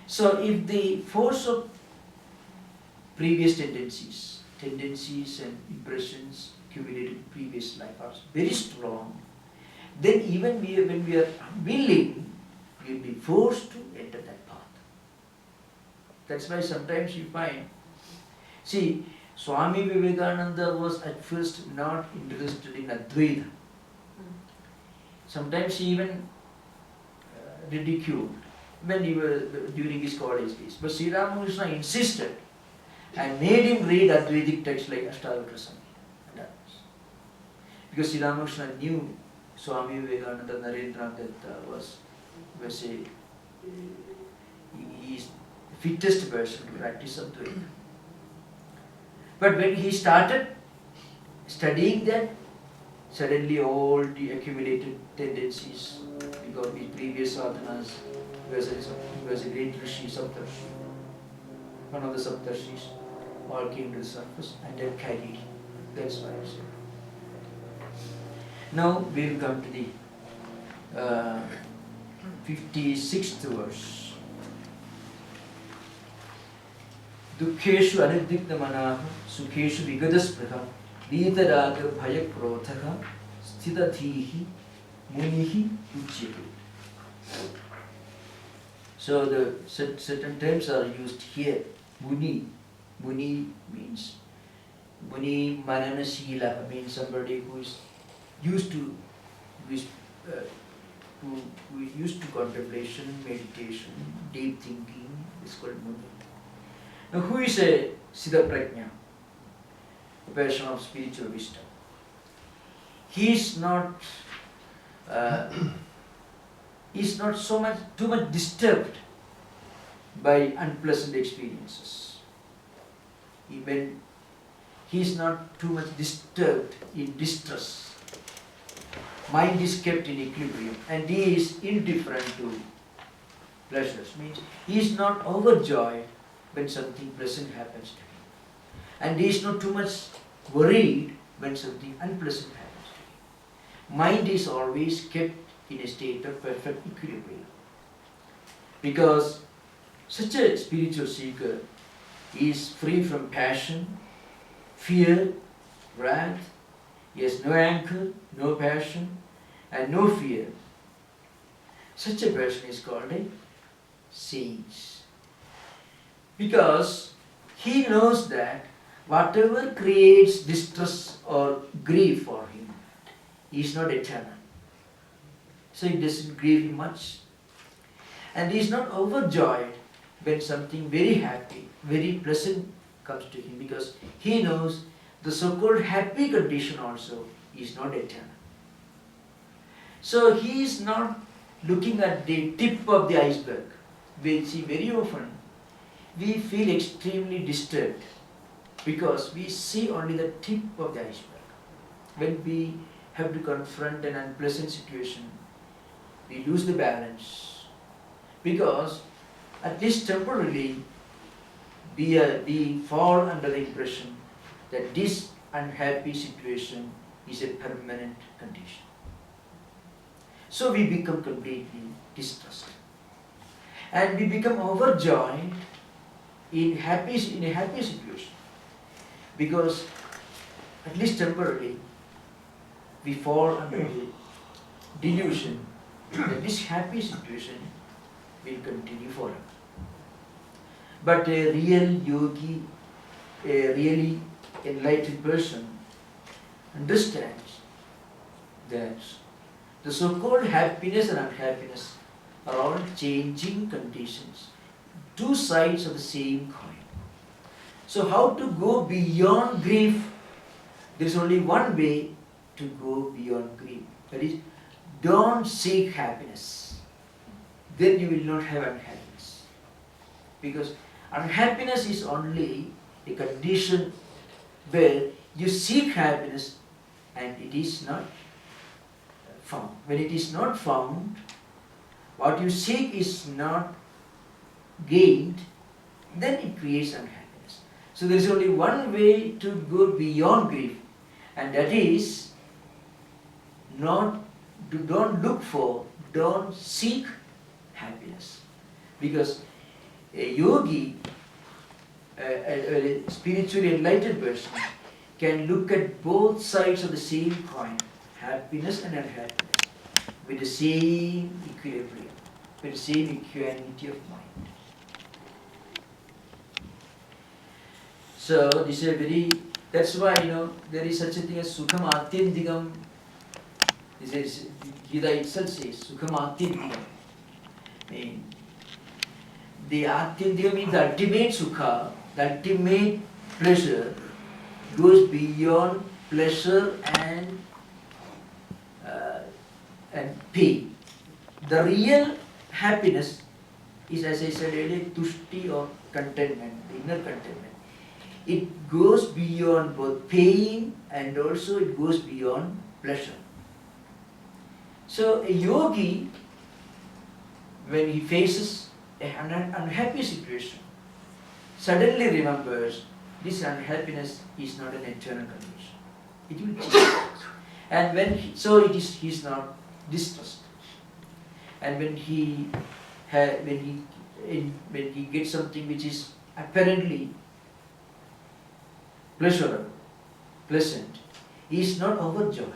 So if the force of previous tendencies and impressions accumulated in previous life are very strong, then even when we are unwilling, we will be forced to enter that path. That's why sometimes you find, see, Swami Vivekananda was at first not interested in Advaita. Sometimes he even ridiculed when he was during his college days. But Sri Ramakrishna insisted and made him read Advaitic texts like Ashtavakra Samhita and others. Because Sri Ramakrishna knew Swami Vivekananda Narendra Datta was he is the fittest person to practice Advaita. But when he started studying that, suddenly all the accumulated tendencies, because his previous sadhanas, he was a great Rishi, Saptarshi, one of the Saptarshis, all came to the surface and then carried him. That's why I said. Now we will come to the 56th verse. Dukkeshu anudikna manaha, sukheshu vigadaspraha, Vidaraga bhaya krodhaha, sthitatihi munihi uchyate. So the certain terms are used here. Muni. Muni means Muni mananasila means somebody who is used to contemplation, meditation, deep thinking. Is called Muni. Now who is a Sthitaprajna? A person of spiritual wisdom. He is not too much disturbed by unpleasant experiences. Even he is not too much disturbed in distress. Mind is kept in equilibrium and he is indifferent to pleasures. Means he is not overjoyed when something pleasant happens to him. And he is not too much worried when something unpleasant happens to him. Mind is always kept in a state of perfect equilibrium. Because such a spiritual seeker is free from passion, fear, wrath. He has no anger, no passion, and no fear. Such a person is called a sage. Because he knows that whatever creates distress or grief for him is not eternal. So it doesn't grieve him much. And he is not overjoyed when something very happy, very pleasant comes to him, because he knows the so-called happy condition also is not eternal. So he is not looking at the tip of the iceberg. We see very often we feel extremely disturbed because we see only the tip of the iceberg. When we have to confront an unpleasant situation, we lose the balance because at least temporarily we fall under the impression that this unhappy situation is a permanent condition. So we become completely distressed. And we become overjoyed in a happy situation. Because at least temporarily we fall under the delusion that this happy situation will continue forever. But a real yogi, a really enlightened person understands that the so-called happiness and unhappiness are all changing conditions, two sides of the same coin. So how to go beyond grief? There is only one way to go beyond grief. That is, don't seek happiness. Then you will not have unhappiness. Because unhappiness is only a condition where you seek happiness and it is not found. When it is not found, what you seek is not gained, then it creates unhappiness. So there is only one way to go beyond grief, and that is don't look for, don't seek happiness. Because a yogi, a spiritually enlightened person, can look at both sides of the same coin, happiness and unhappiness, with the same equilibrium, with the same equanimity of mind. So this is a very, that's why there is such a thing as Sukham Atyandikam. This is, Gita itself says, Sukham Atyandikam. The Atyandikam means the ultimate Sukha, the ultimate pleasure, goes beyond pleasure and pain. The real happiness is, as I said earlier, tushti or contentment, inner contentment. It goes beyond both pain and also it goes beyond pleasure. So a yogi, when he faces an unhappy situation, suddenly remembers this unhappiness is not an eternal condition. It will change. And when he's not distressed. And when he gets something which is apparently pleasurable, pleasant, he is not overjoyed,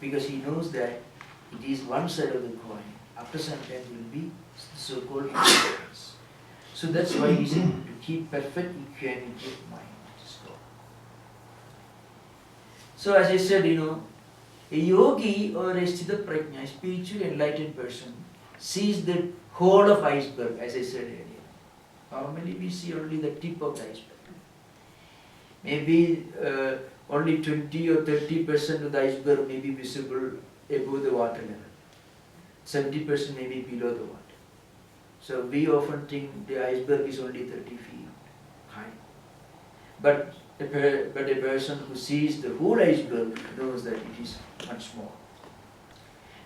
because he knows that it is one side of the coin. After some time will be so-called ignorance. So that's why he is able to keep perfect equanimity of mind. So as I said, a yogi or a Sthitaprajna, a spiritually enlightened person, sees the whole of iceberg, as I said earlier. Normally we see only the tip of the iceberg. Maybe only 20 or 30% of the iceberg may be visible above the water level. 70% may be below the water. So we often think the iceberg is only 30 feet high. But a person who sees the whole iceberg knows that it is much more.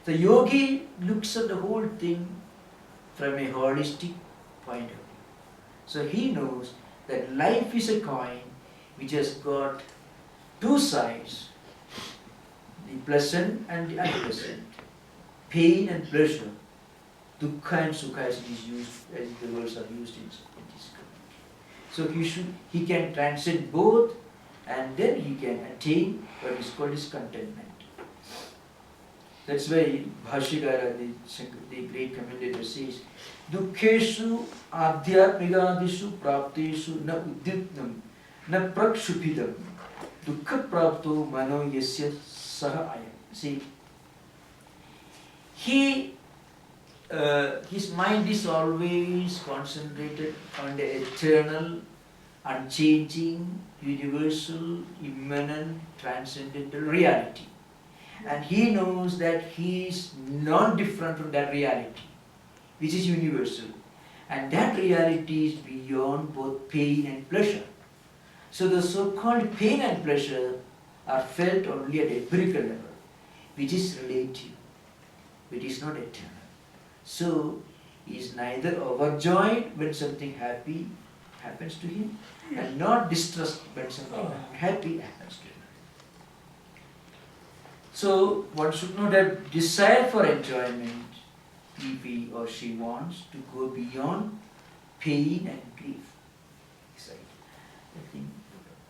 The yogi looks at the whole thing from a holistic point of view. So he knows that life is a coin which has got two sides, the pleasant and the unpleasant, pain and pleasure, dukkha and sukha, as it is used, as the words are used in this community. So he can transcend both, and then he can attain what is called his contentment. That's why Bhashyakara, the great commentator, says, Dukkheshu adhyatmigadishu prapteshu na udyatnam na prakshupidam dukkha prapto mano yasya saha ayam. See, his mind is always concentrated on the eternal, unchanging, universal, immanent, transcendental reality. And he knows that he is not different from that reality, which is universal. And that reality is beyond both pain and pleasure. So the so-called pain and pleasure are felt only at empirical level, which is relative, which is not eternal. So he is neither overjoyed when something happy happens to him, and not distressed when something unhappy happens to him. So one should not have desire for enjoyment if he or she wants to go beyond pain and grief. I think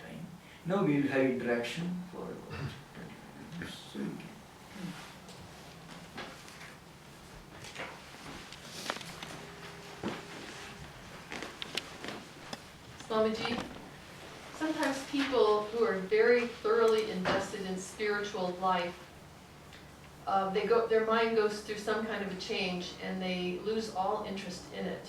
time. Now we will have interaction for about 20 minutes. So we can. Swamiji, sometimes people who are very thoroughly invested in spiritual life, their mind goes through some kind of a change and they lose all interest in it.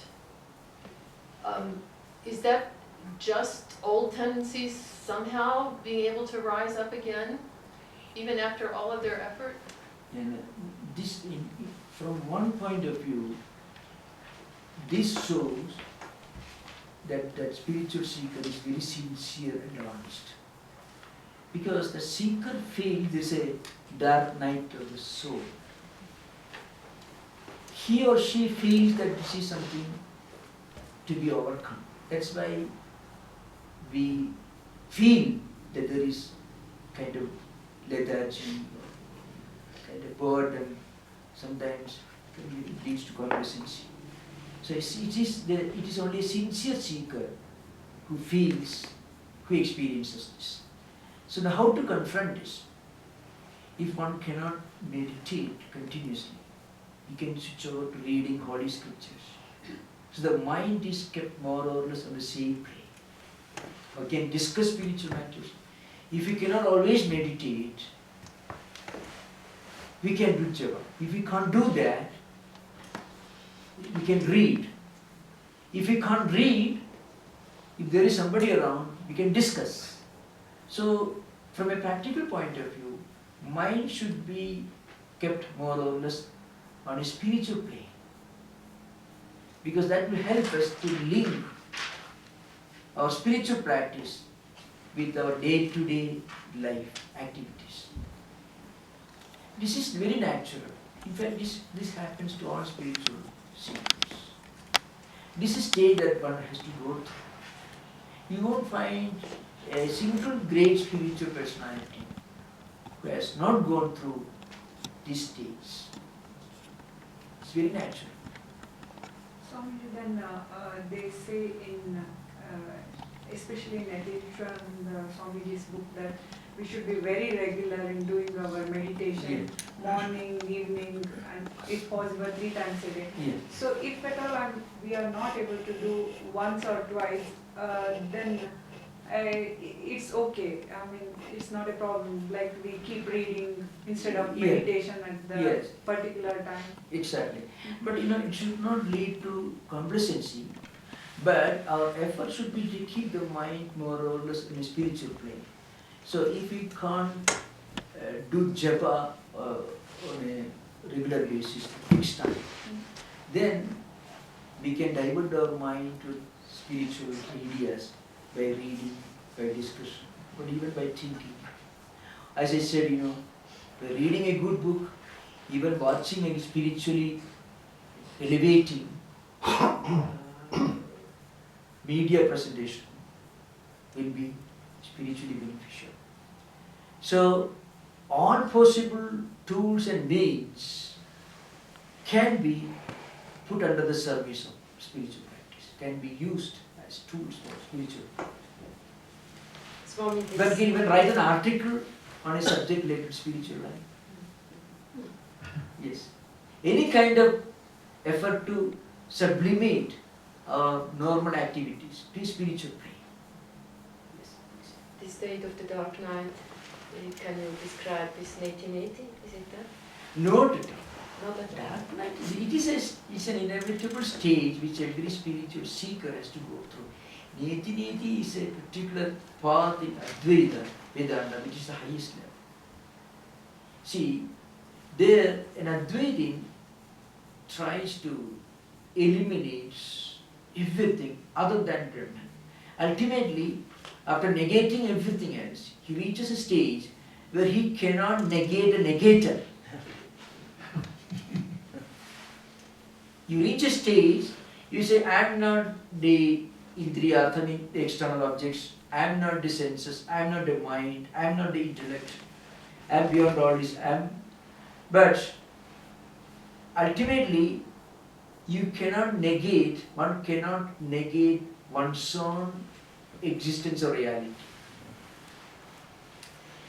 Is that just old tendencies somehow being able to rise up again, even after all of their effort? And from one point of view, this shows that spiritual seeker is very sincere and honest. Because the seeker feels there's a dark night of the soul. He or she feels that this is something to be overcome. That's why we feel that there is kind of lethargy, kind of burden, sometimes it leads to complacency. So it is only a sincere seeker who feels, who experiences this. So now how to confront this? If one cannot meditate continuously, you can switch over to reading Holy Scriptures. So the mind is kept more or less on the same plane. Or can discuss spiritual matters. If we cannot always meditate, we can do japa. If we can't do that, we can read. If we can't read, if there is somebody around, we can discuss. So from a practical point of view, mind should be kept more or less on a spiritual plane. Because that will help us to link our spiritual practice with our day-to-day life activities. This is very natural. In fact, this happens to all spiritual seekers. This is a stage that one has to go through. You won't find a single great spiritual personality who has not gone through this stage. It's very natural. Swamiji, then they say in, especially in Advaita Swamiji's book, that we should be very regular in doing our meditation, morning, evening, and if possible 3 times a day. Yeah. So if at all we are not able to do once or twice, then it's okay. I mean, it's not a problem. Like we keep reading instead of meditation at the particular time. Exactly. But it should not lead to complacency. But our effort should be to keep the mind more or less in a spiritual plane. So if we can't do japa on a regular basis, fixed time, then we can divert our mind to spiritual ideas by reading, by discussion, but even by thinking. As I said, by reading a good book, even watching a spiritually elevating media presentation will be spiritually beneficial. So, all possible tools and means can be put under the service of spiritual practice, can be used as tools for spiritual practice. Swami, One can even write an article on a subject related to spiritual life. Yes. Any kind of effort to sublimate our normal activities to spiritual plane. Yes. the state of the dark night, can you describe this 1980? Is it that? Not at all. Not at all. Dark night, it's an inevitable stage which every spiritual seeker has to go through. Neti is a particular path in Advaita Vedanta, which is the highest level. See, there an Advaitin tries to eliminate everything other than Brahman. Ultimately, after negating everything else, he reaches a stage where he cannot negate a negator. You reach a stage, you say, I am not the Indriyartha, the external objects, I am not the senses, I am not the mind, I am not the intellect, I am beyond all this, but ultimately, you cannot negate, one cannot negate one's own existence or reality.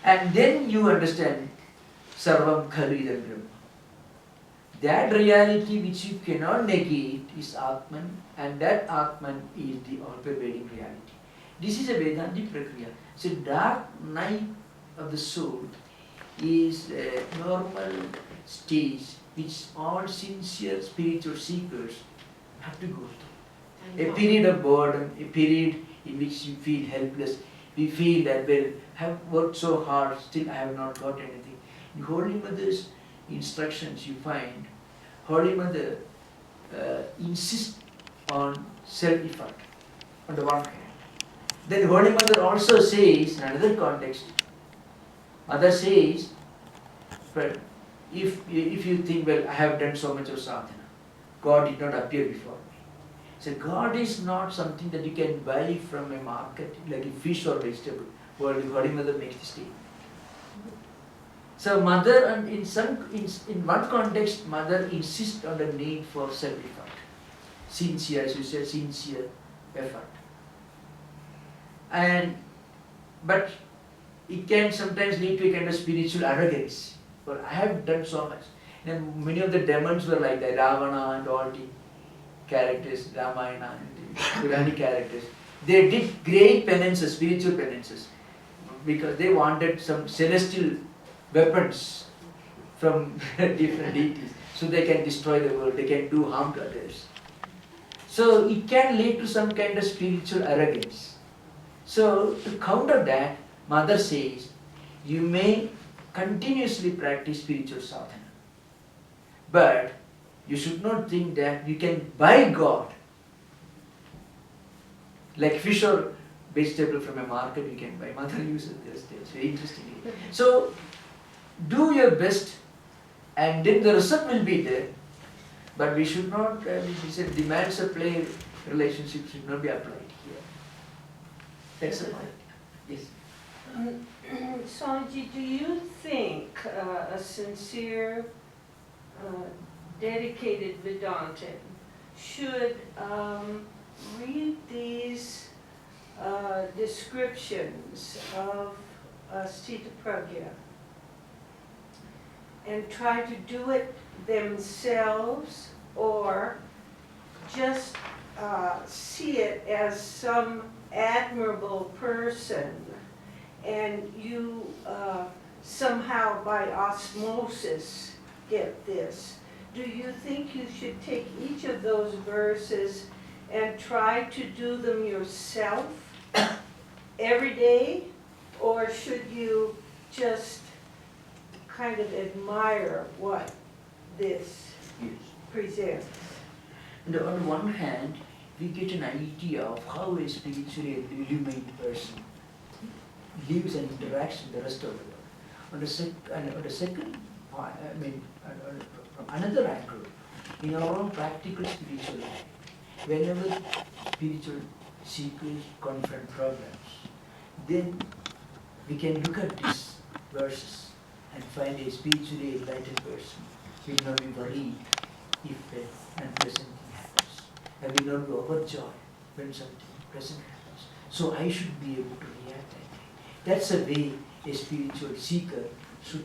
And then you understand Sarvam Khalu Idam Brahma. That reality which you cannot negate is Atman, and that Atman is the all-pervading reality. This is a Vedantic prakriya. So dark night of the soul is a normal stage which all sincere spiritual seekers have to go through. A period of boredom, a period in which you feel helpless. We feel that, well, I have worked so hard, still I have not got anything. In Holy Mother's instructions you find, Holy Mother insists on self-effort on the one hand. Then Holy Mother also says, in another context, Mother says, but if you think, well, I have done so much of sadhana, God did not appear before me. So God is not something that you can buy from a market, like a fish or vegetable. Well, the Holy Mother makes the statement. So mother, and in one context, mother insists on the need for self-effort. Sincere, as you said, sincere effort. But it can sometimes lead to a kind of spiritual arrogance. Well, I have done so much. And many of the demons were like that, Ravana and all the characters, Ramayana and the Puranic characters. They did great penances, spiritual penances, because they wanted some celestial weapons from different deities, so they can destroy the world, they can do harm to others. So it can lead to some kind of spiritual arrogance. So to counter that, Mother says, you may continuously practice spiritual sadhana, but you should not think that you can buy God. Like fish or vegetable from a market you can buy. Mother uses this, very interestingly. So do your best, and then the result will be there. But we should not, he said, demands of play relationship should not be applied here. That's it. Yes. Swamiji, do you think a sincere, dedicated Vedantin should read these descriptions of Sthitaprajna and try to do it themselves, or just see it as some admirable person and you somehow by osmosis get this? Do you think you should take each of those verses and try to do them yourself every day, or should you just kind of admire what this presents? And on one hand, we get an idea of how a spiritually illuminated person lives and interacts with the rest of the world. On the second point, from another angle, in our own practical spiritual life, whenever spiritual seekers confront problems, then we can look at these verses and find a spiritually enlightened person will not be worried if an unpleasant thing happens, and will not be overjoyed when something pleasant happens. So I should be able to react that way. That's a way a spiritual seeker should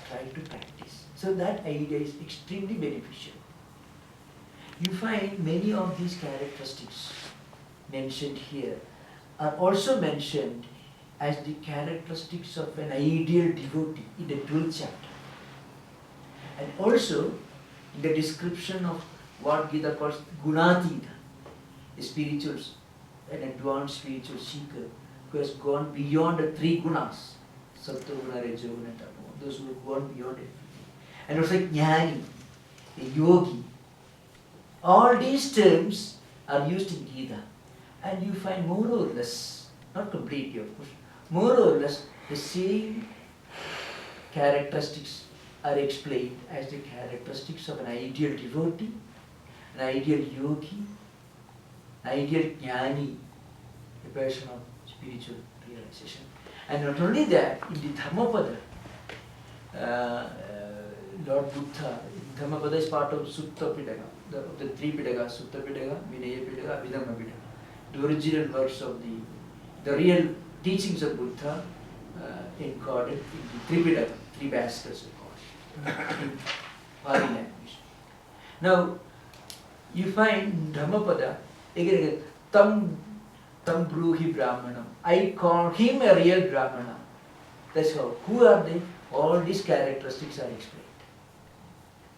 try to practice. So that idea is extremely beneficial. You find many of these characteristics mentioned here are also mentioned as the characteristics of an ideal devotee in the 12th chapter. And also in the description of what Gita calls Gunatita, a spiritual, an advanced spiritual seeker who has gone beyond the 3 gunas, Sattva Guna, Raja Guna, Tamo, those who have gone beyond it. And also Jnani, a yogi. All these terms are used in Gita, and you find more or less, not completely of course, more or less the same characteristics are explained as the characteristics of an ideal devotee, an ideal yogi, an ideal jnani, a person of spiritual realization. And not only that, in the Dhammapada, Lord Buddha, Dhammapada is part of Sutta Pitaka, the 3 Pitakas, Sutta Pitaka, Vinaya Pitaka, Abhidhamma Pitaka. The original works of the real teachings of Buddha encoded in the 3 Pitaka, 3 baskets of course, in Pali language. Now, you find Dhammapada, again, Tam Bruhi Brahmanam. I call him a real Brahmana. That's how. Who are they? All these characteristics are explained.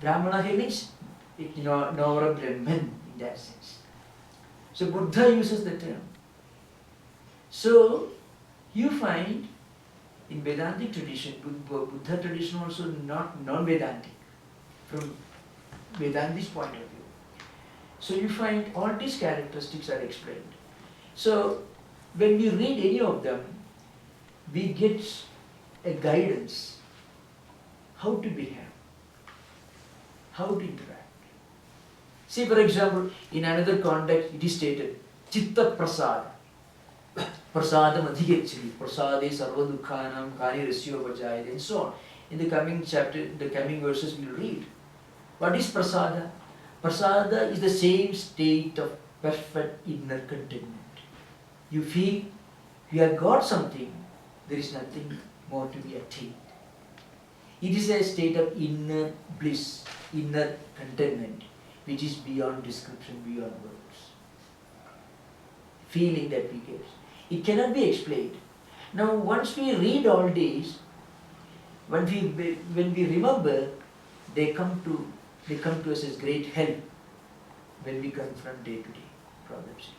Brahmana here means, Navara Brahman in that sense. So Buddha uses the term. So you find in Vedantic tradition, Buddha tradition also not non-Vedantic, from Vedantist point of view. So you find all these characteristics are explained. So when we read any of them, we get a guidance how to behave, how to interact. See, for example, in another context, it is stated, Chitta Prasada. Prasadam adhigacchati, prasade sarva dukhanam kani rasyo vajayate, and so on. In the coming chapter, the coming verses we will read. What is prasada? Prasada is the same state of perfect inner contentment. You feel you have got something, there is nothing more to be attained. It is a state of inner bliss, inner contentment, which is beyond description, beyond words. Feeling that we get. It cannot be explained. Now, once we read all these, when we remember, they come to us as great help when we confront day-to-day problems.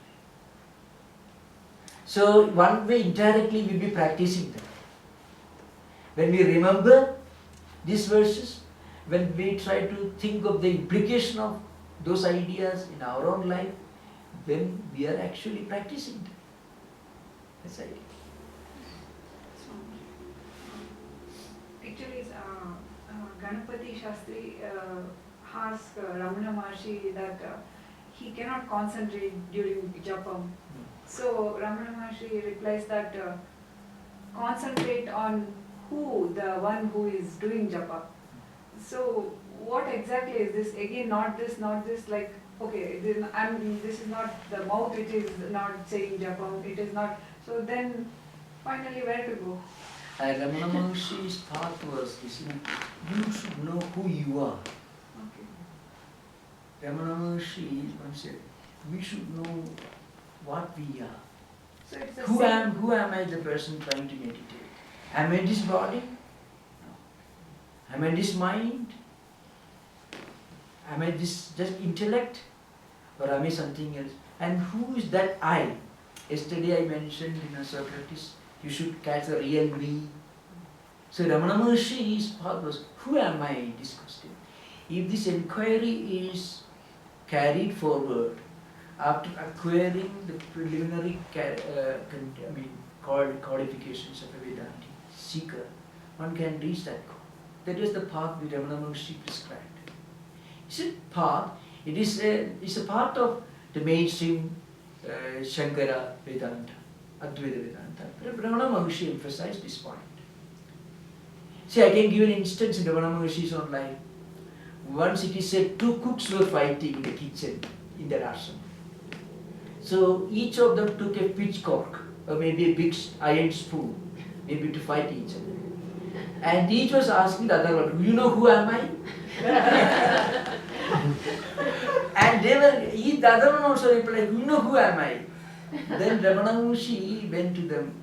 So, one way indirectly we'll be practicing them. When we remember these verses, when we try to think of the implication of those ideas in our own life, then we are actually practicing them. That's it. Actually, Ganapati Shastri asked Ramana Maharshi that he cannot concentrate during japam. So Ramana Maharshi replies that concentrate on who, the one who is doing japa. So what exactly is this? Again, not this, like, okay, this is not the mouth, it is not saying japam, it is not. So then, finally, where to go? Ramana Maharshi's thought was this, you should know who you are. Okay. Ramana Maharshi once said, we should know what we are. So it's Who am I, the person trying to meditate? Am I this body? No. Am I this mind? Am I this just intellect? Or am I something else? And who is that I? Yesterday I mentioned in Socrates, you should catch the real me. So Ramana Maharshi's thought was, who am I in this question? If this inquiry is carried forward after acquiring the preliminary codifications of a Vedantic seeker, one can reach that goal. That is the path that Ramana Maharshi prescribed. It's a path, it's a part of the mainstream Shankara Vedanta, Advaita Vedanta. But Ramana Maharshi emphasized this point. See, I can give an instance in Ramana Maharshi's own life. Once it is said, two cooks were fighting in the kitchen in their ashram. So each of them took a pitchfork, or maybe a big iron spoon, maybe to fight each other. And each was asking the other one, you know who am I? And the other one also replied, you know who am I? Then Ramana Maharshi went to them,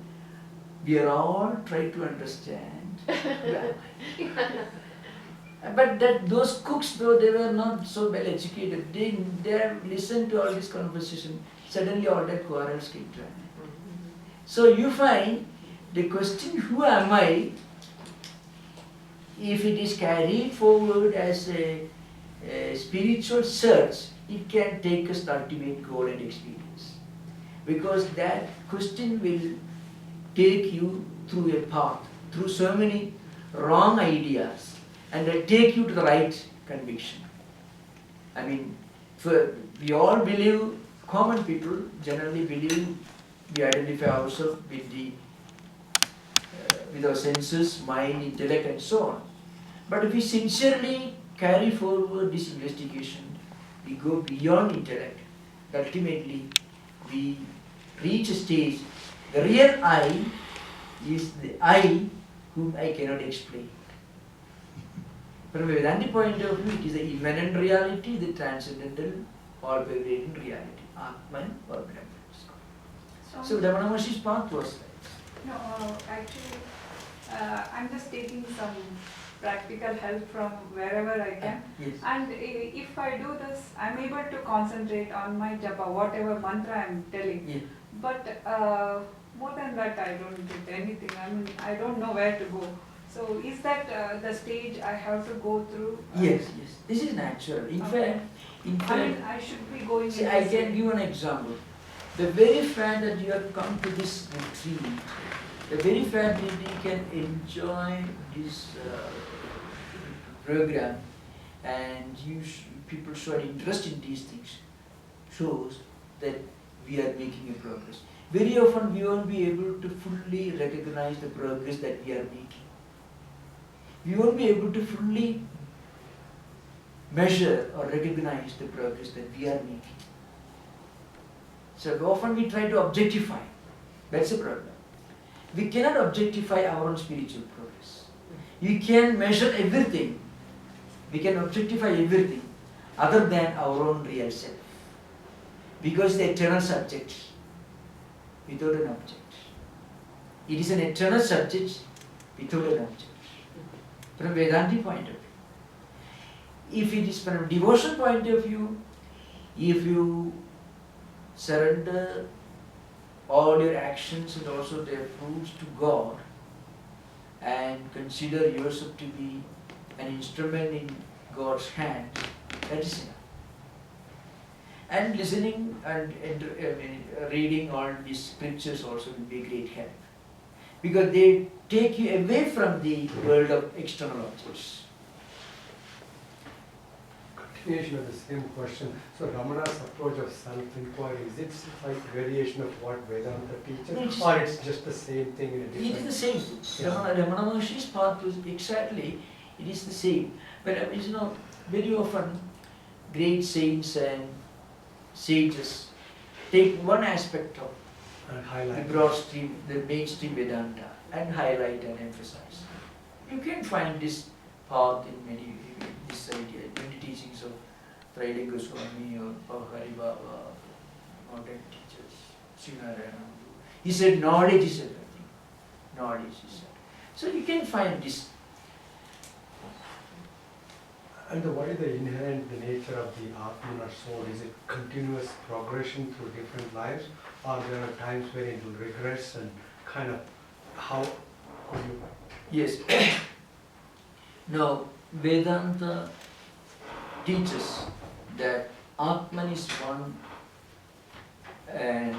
we are all trying to understand who am I. But those cooks, though they were not so well educated, they listened to all this conversation, suddenly all that quarrels came to an end. So you find the question, who am I, if it is carried forward as a spiritual search, it can take us the ultimate goal and experience. Because that question will take you through a path, through so many wrong ideas, and they'll take you to the right conviction. I mean, we all believe, common people generally believe, we identify ourselves with our senses, mind, intellect, and so on. But if we sincerely carry forward this investigation, we go beyond intellect. Ultimately, we reach a stage. The real I is the I whom I cannot explain. From a Vedantic point of view, it is the immanent reality, the transcendental, all-pervading reality, Atman or Brahman. So Ramana Maharshi's path was that. No, actually, I'm just taking some practical help from wherever I can. Yes. And if I do this, I'm able to concentrate on my japa, whatever mantra I'm telling. Yes. But more than that, I don't get anything. I mean, I don't know where to go. So is that the stage I have to go through? Yes, yes. This is natural. In fact, I mean, I should be going. see, I can give an example. The very fact that you have come to this retreat, the very fact that you can enjoy this program and people show an interest in these things, shows that we are making a progress. Very often we won't be able to fully recognize the progress that we are making. We won't be able to fully measure or recognize the progress that we are making. So often we try to objectify. That's the problem. We cannot objectify our own spiritual progress. We can measure everything. We can objectify everything other than our own real self. Because the eternal subject without an object. It is an eternal subject without an object. From Vedantic point of view. If it is from a devotion point of view, if you surrender all your actions and also their fruits to God and consider yourself to be an instrument in God's hand, that is enough. And listening and reading all these scriptures also will be a great help. Because they take you away from the world of external objects. Continuation of the same question. So Ramana's approach of self-inquiry, is it like variation of what Vedanta teaches, or it's just the same thing in a different? It is the same thing. Ramana Maharshi's path was exactly, it is the same. But very often great saints and sages take one aspect of And highlight. the broad stream, the mainstream Vedanta, and highlight and emphasize. You can find this path in many teachings of Trailing Goswami or Hari Baba, modern teachers, Sri Narayana. He said knowledge is everything. Knowledge is everything. So you can find this. And what is the inherent nature of the Atman or soul? Is it continuous progression through different lives, or there are times where it will regress and kind of how could you? Yes. Now, Vedanta teaches that Atman is one, and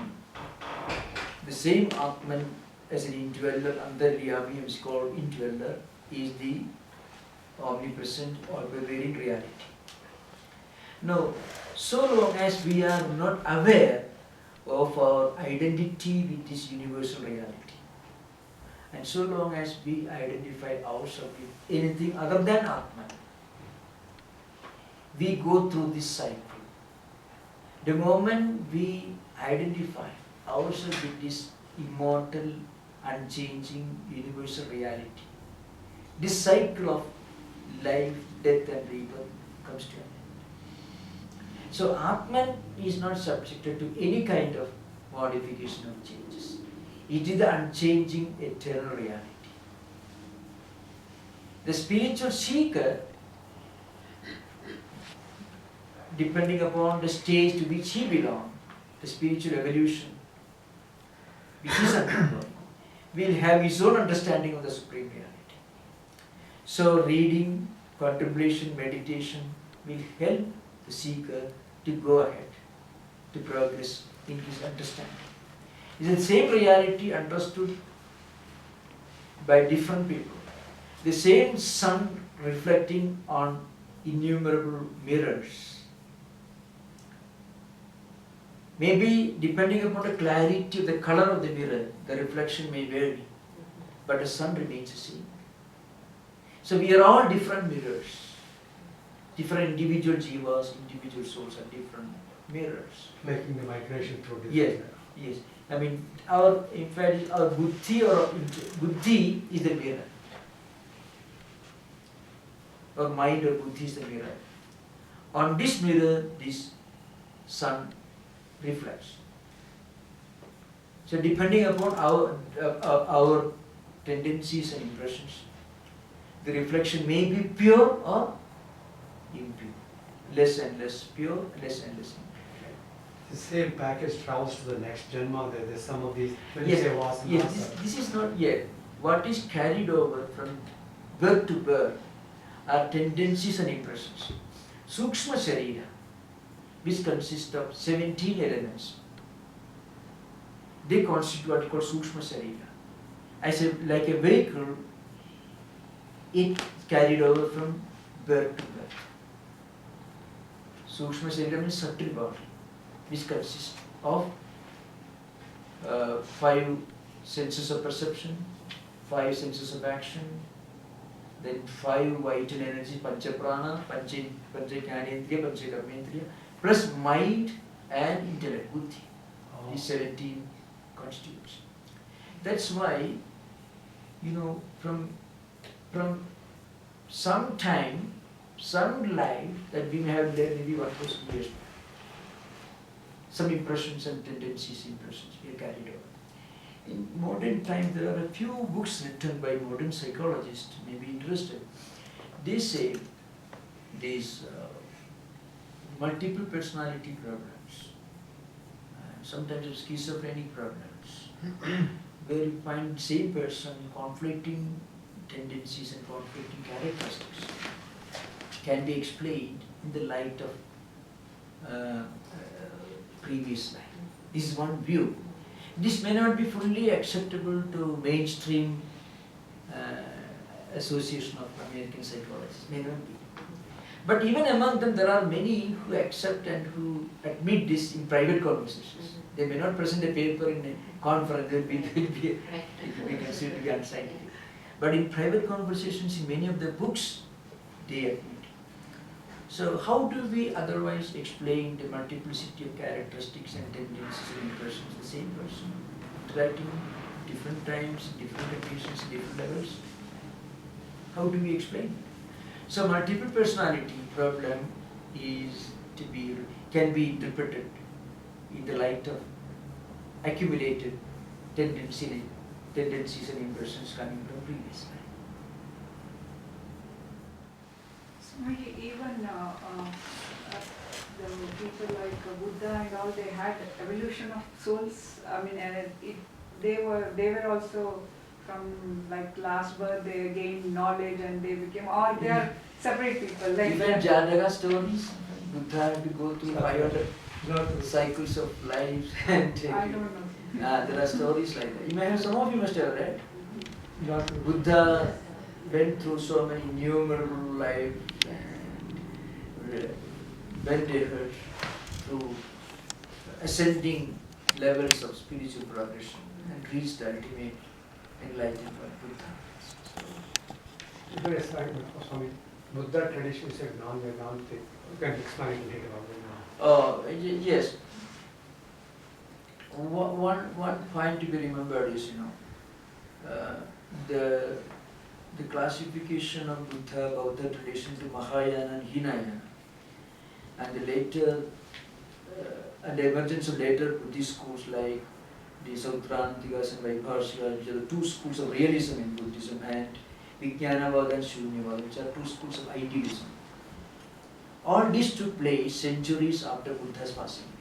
the same Atman as an indweller, Antaryami is called indweller, is the omnipresent or pervading reality. Now, so long as we are not aware of our identity with this universal reality, and so long as we identify ourselves with anything other than Atman, we go through this cycle. The moment we identify ourselves with this immortal, unchanging, universal reality, this cycle of life, death and rebirth comes to an end. So Atman is not subjected to any kind of modification or changes. It is the unchanging, eternal reality. The spiritual seeker, depending upon the stage to which he belongs, the spiritual evolution, which is undergoing, will have his own understanding of the Supreme Reality. So reading, contemplation, meditation will help the seeker to go ahead, to progress in his understanding. It is the same reality understood by different people. The same sun reflecting on innumerable mirrors. Maybe depending upon the clarity of the color of the mirror, the reflection may vary, but the sun remains the same. So we are all different mirrors. Different individual jivas, individual souls are different mirrors. Making the migration through different. Yes, yes. I mean, in fact, our buddhi is the mirror. Our mind or buddhi is the mirror. On this mirror, this sun reflects. So depending upon our tendencies and impressions, the reflection may be pure or impure. Less and less pure, less and less impure. The same package travels to the next janma. There's some of these, when Yes, you say vasanas. yes, this is not yet. What is carried over from birth to birth are tendencies and impressions. Sukshma Sharira, which consists of 17 elements, they constitute what is called Sukshma Sharira. As like a vehicle, it carried over from birth to birth. Sukshma Sharira means subtle body, which consists of 5 senses of perception, 5 senses of action, then 5 vital energy, Pancha Prana, Pancha Jnanendriya, Pancha Karmendriya, plus mind and intellect, Buddhi. These 17 constitutes. That's why, from some time, some life that we may have led maybe 1,000 years, some impressions and tendencies, impressions we are carried over. In modern time, there are a few books written by modern psychologists, may be interested. They say these multiple personality problems, sometimes schizophrenic problems, where you find same person conflicting tendencies and conflicting characteristics, can be explained in the light of previous life. This is one view. This may not be fully acceptable to mainstream association of American psychologists, may not be. But even among them, there are many who accept and who admit this in private conversations. They may not present a paper in a conference, it will be considered to be unscientific. But in private conversations, in many of the books, they admit. So how do we otherwise explain the multiplicity of characteristics and tendencies and impressions of the same person, interacting different times, different conditions, different levels? How do we explain it? So multiple personality problem can be interpreted in the light of accumulated tendencies and impressions coming from previous life. Even the people like Buddha and all, they had evolution of souls. I mean, they were also from like last birth they gained knowledge and they became, or they are separate people. Like even Jataka stories, Buddha had to go through 500 cycles of lives and I don't know. there are stories like that. You may have, some of you must have read. Buddha went through so many innumerable lives and went ahead through ascending levels of spiritual progression and reached the ultimate enlightenment Buddha. Yes, Swami. Buddha tradition is a non-Vedantic. You can explain it later. Yes. One point to be remembered is, the classification of Buddha, Bauddha tradition to Mahayana and Hinayana, and the later and the emergence of later Buddhist schools like the Sautrantikas and Vaibhashikas, which are the 2 schools of realism in Buddhism, and Vijnanavada and Shunyavada, which are 2 schools of idealism. All this took place centuries after Buddha's passing.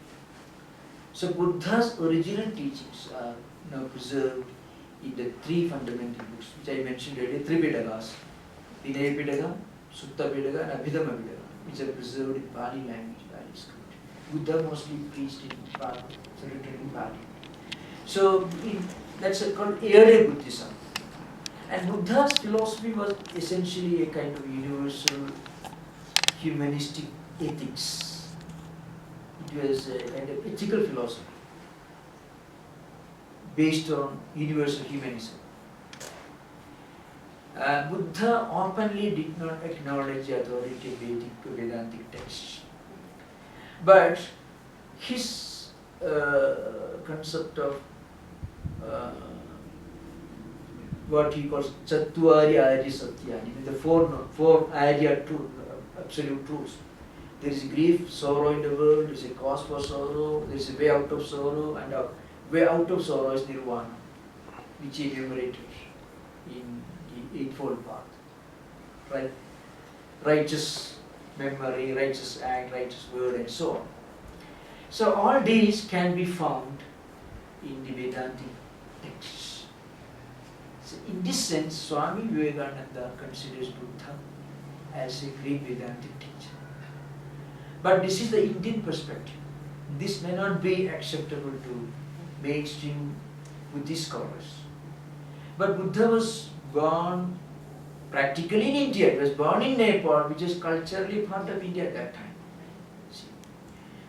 So Buddha's original teachings are now preserved in the 3 fundamental books, which I mentioned earlier, 3 Pidakas, Vinaya Pitaka, Sutta Pitaka and Abhidhamma Pitaka, which are preserved in Pali language, Pali script. Buddha mostly preached in Pali, so written in Pali. So that's called early Buddhism. And Buddha's philosophy was essentially a kind of universal humanistic ethics. It was a kind of ethical philosophy based on universal humanism. Buddha openly did not acknowledge the authority of Vedic or Vedantic texts. But his concept of what he calls Chatvari Arya Satyani, the four Arya truth, absolute truths. There is grief, sorrow in the world, there is a cause for sorrow, there is a way out of sorrow, and a way out of sorrow is nirvana, which he enumerated in the Eightfold Path. Right? Righteous memory, righteous act, righteous word, and so on. So all these can be found in the Vedantic texts. So in this sense, Swami Vivekananda considers Buddha as a great Vedantic teacher. But this is the Indian perspective. This may not be acceptable to mainstream Buddhist scholars. But Buddha was born practically in India. He was born in Nepal, which is culturally part of India at that time. See?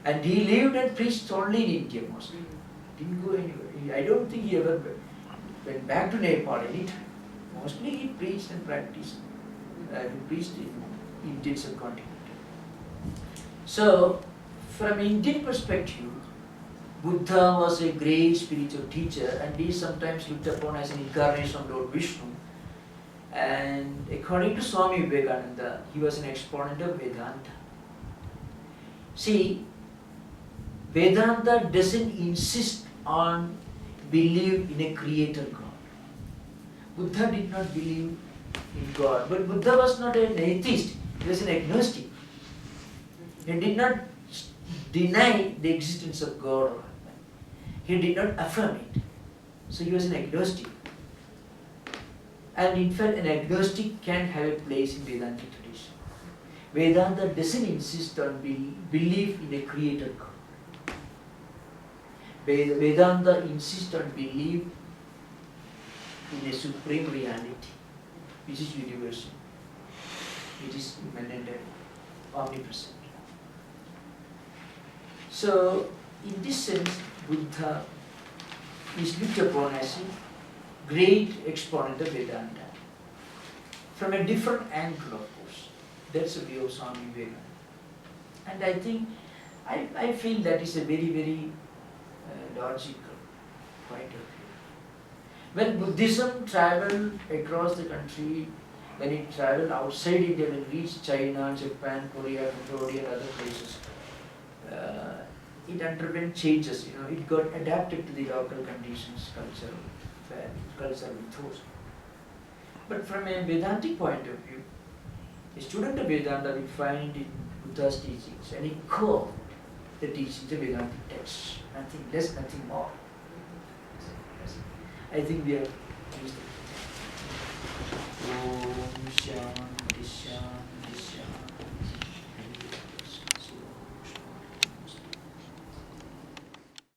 And he lived and preached only in India mostly. Didn't go anywhere. I don't think he ever went back to Nepal anytime. Mostly he preached and practiced. He preached in Indian subcontinent. So, from Indian perspective, Buddha was a great spiritual teacher and he is sometimes looked upon as an incarnation of Lord Vishnu. And according to Swami Vivekananda, he was an exponent of Vedanta. See, Vedanta doesn't insist on belief in a creator God. Buddha did not believe in God, but Buddha was not an atheist, he was an agnostic. He did not deny the existence of God or he did not affirm it. So he was an agnostic. And in fact, an agnostic can have a place in Vedantic tradition. Vedanta doesn't insist on belief in a creator God. Vedanta insists on belief in a supreme reality, which is universal, which is immanent and omnipresent. So, in this sense, Buddha is looked upon as a great exponent of Vedanta. From a different angle, of course. That's the view of Swami Vivekananda. And I think, I feel that is a very, very logical point of view. When Buddhism traveled across the country, when it traveled outside India, when it reached China, Japan, Korea, Cambodia and other places, it underwent changes, it got adapted to the local conditions, cultural ethos. But from a Vedantic point of view, a student of Vedanta will find in Buddha's teachings an echo of the teachings of Vedantic texts, nothing less, nothing more. I think we have used it. Om Shanti Shanti.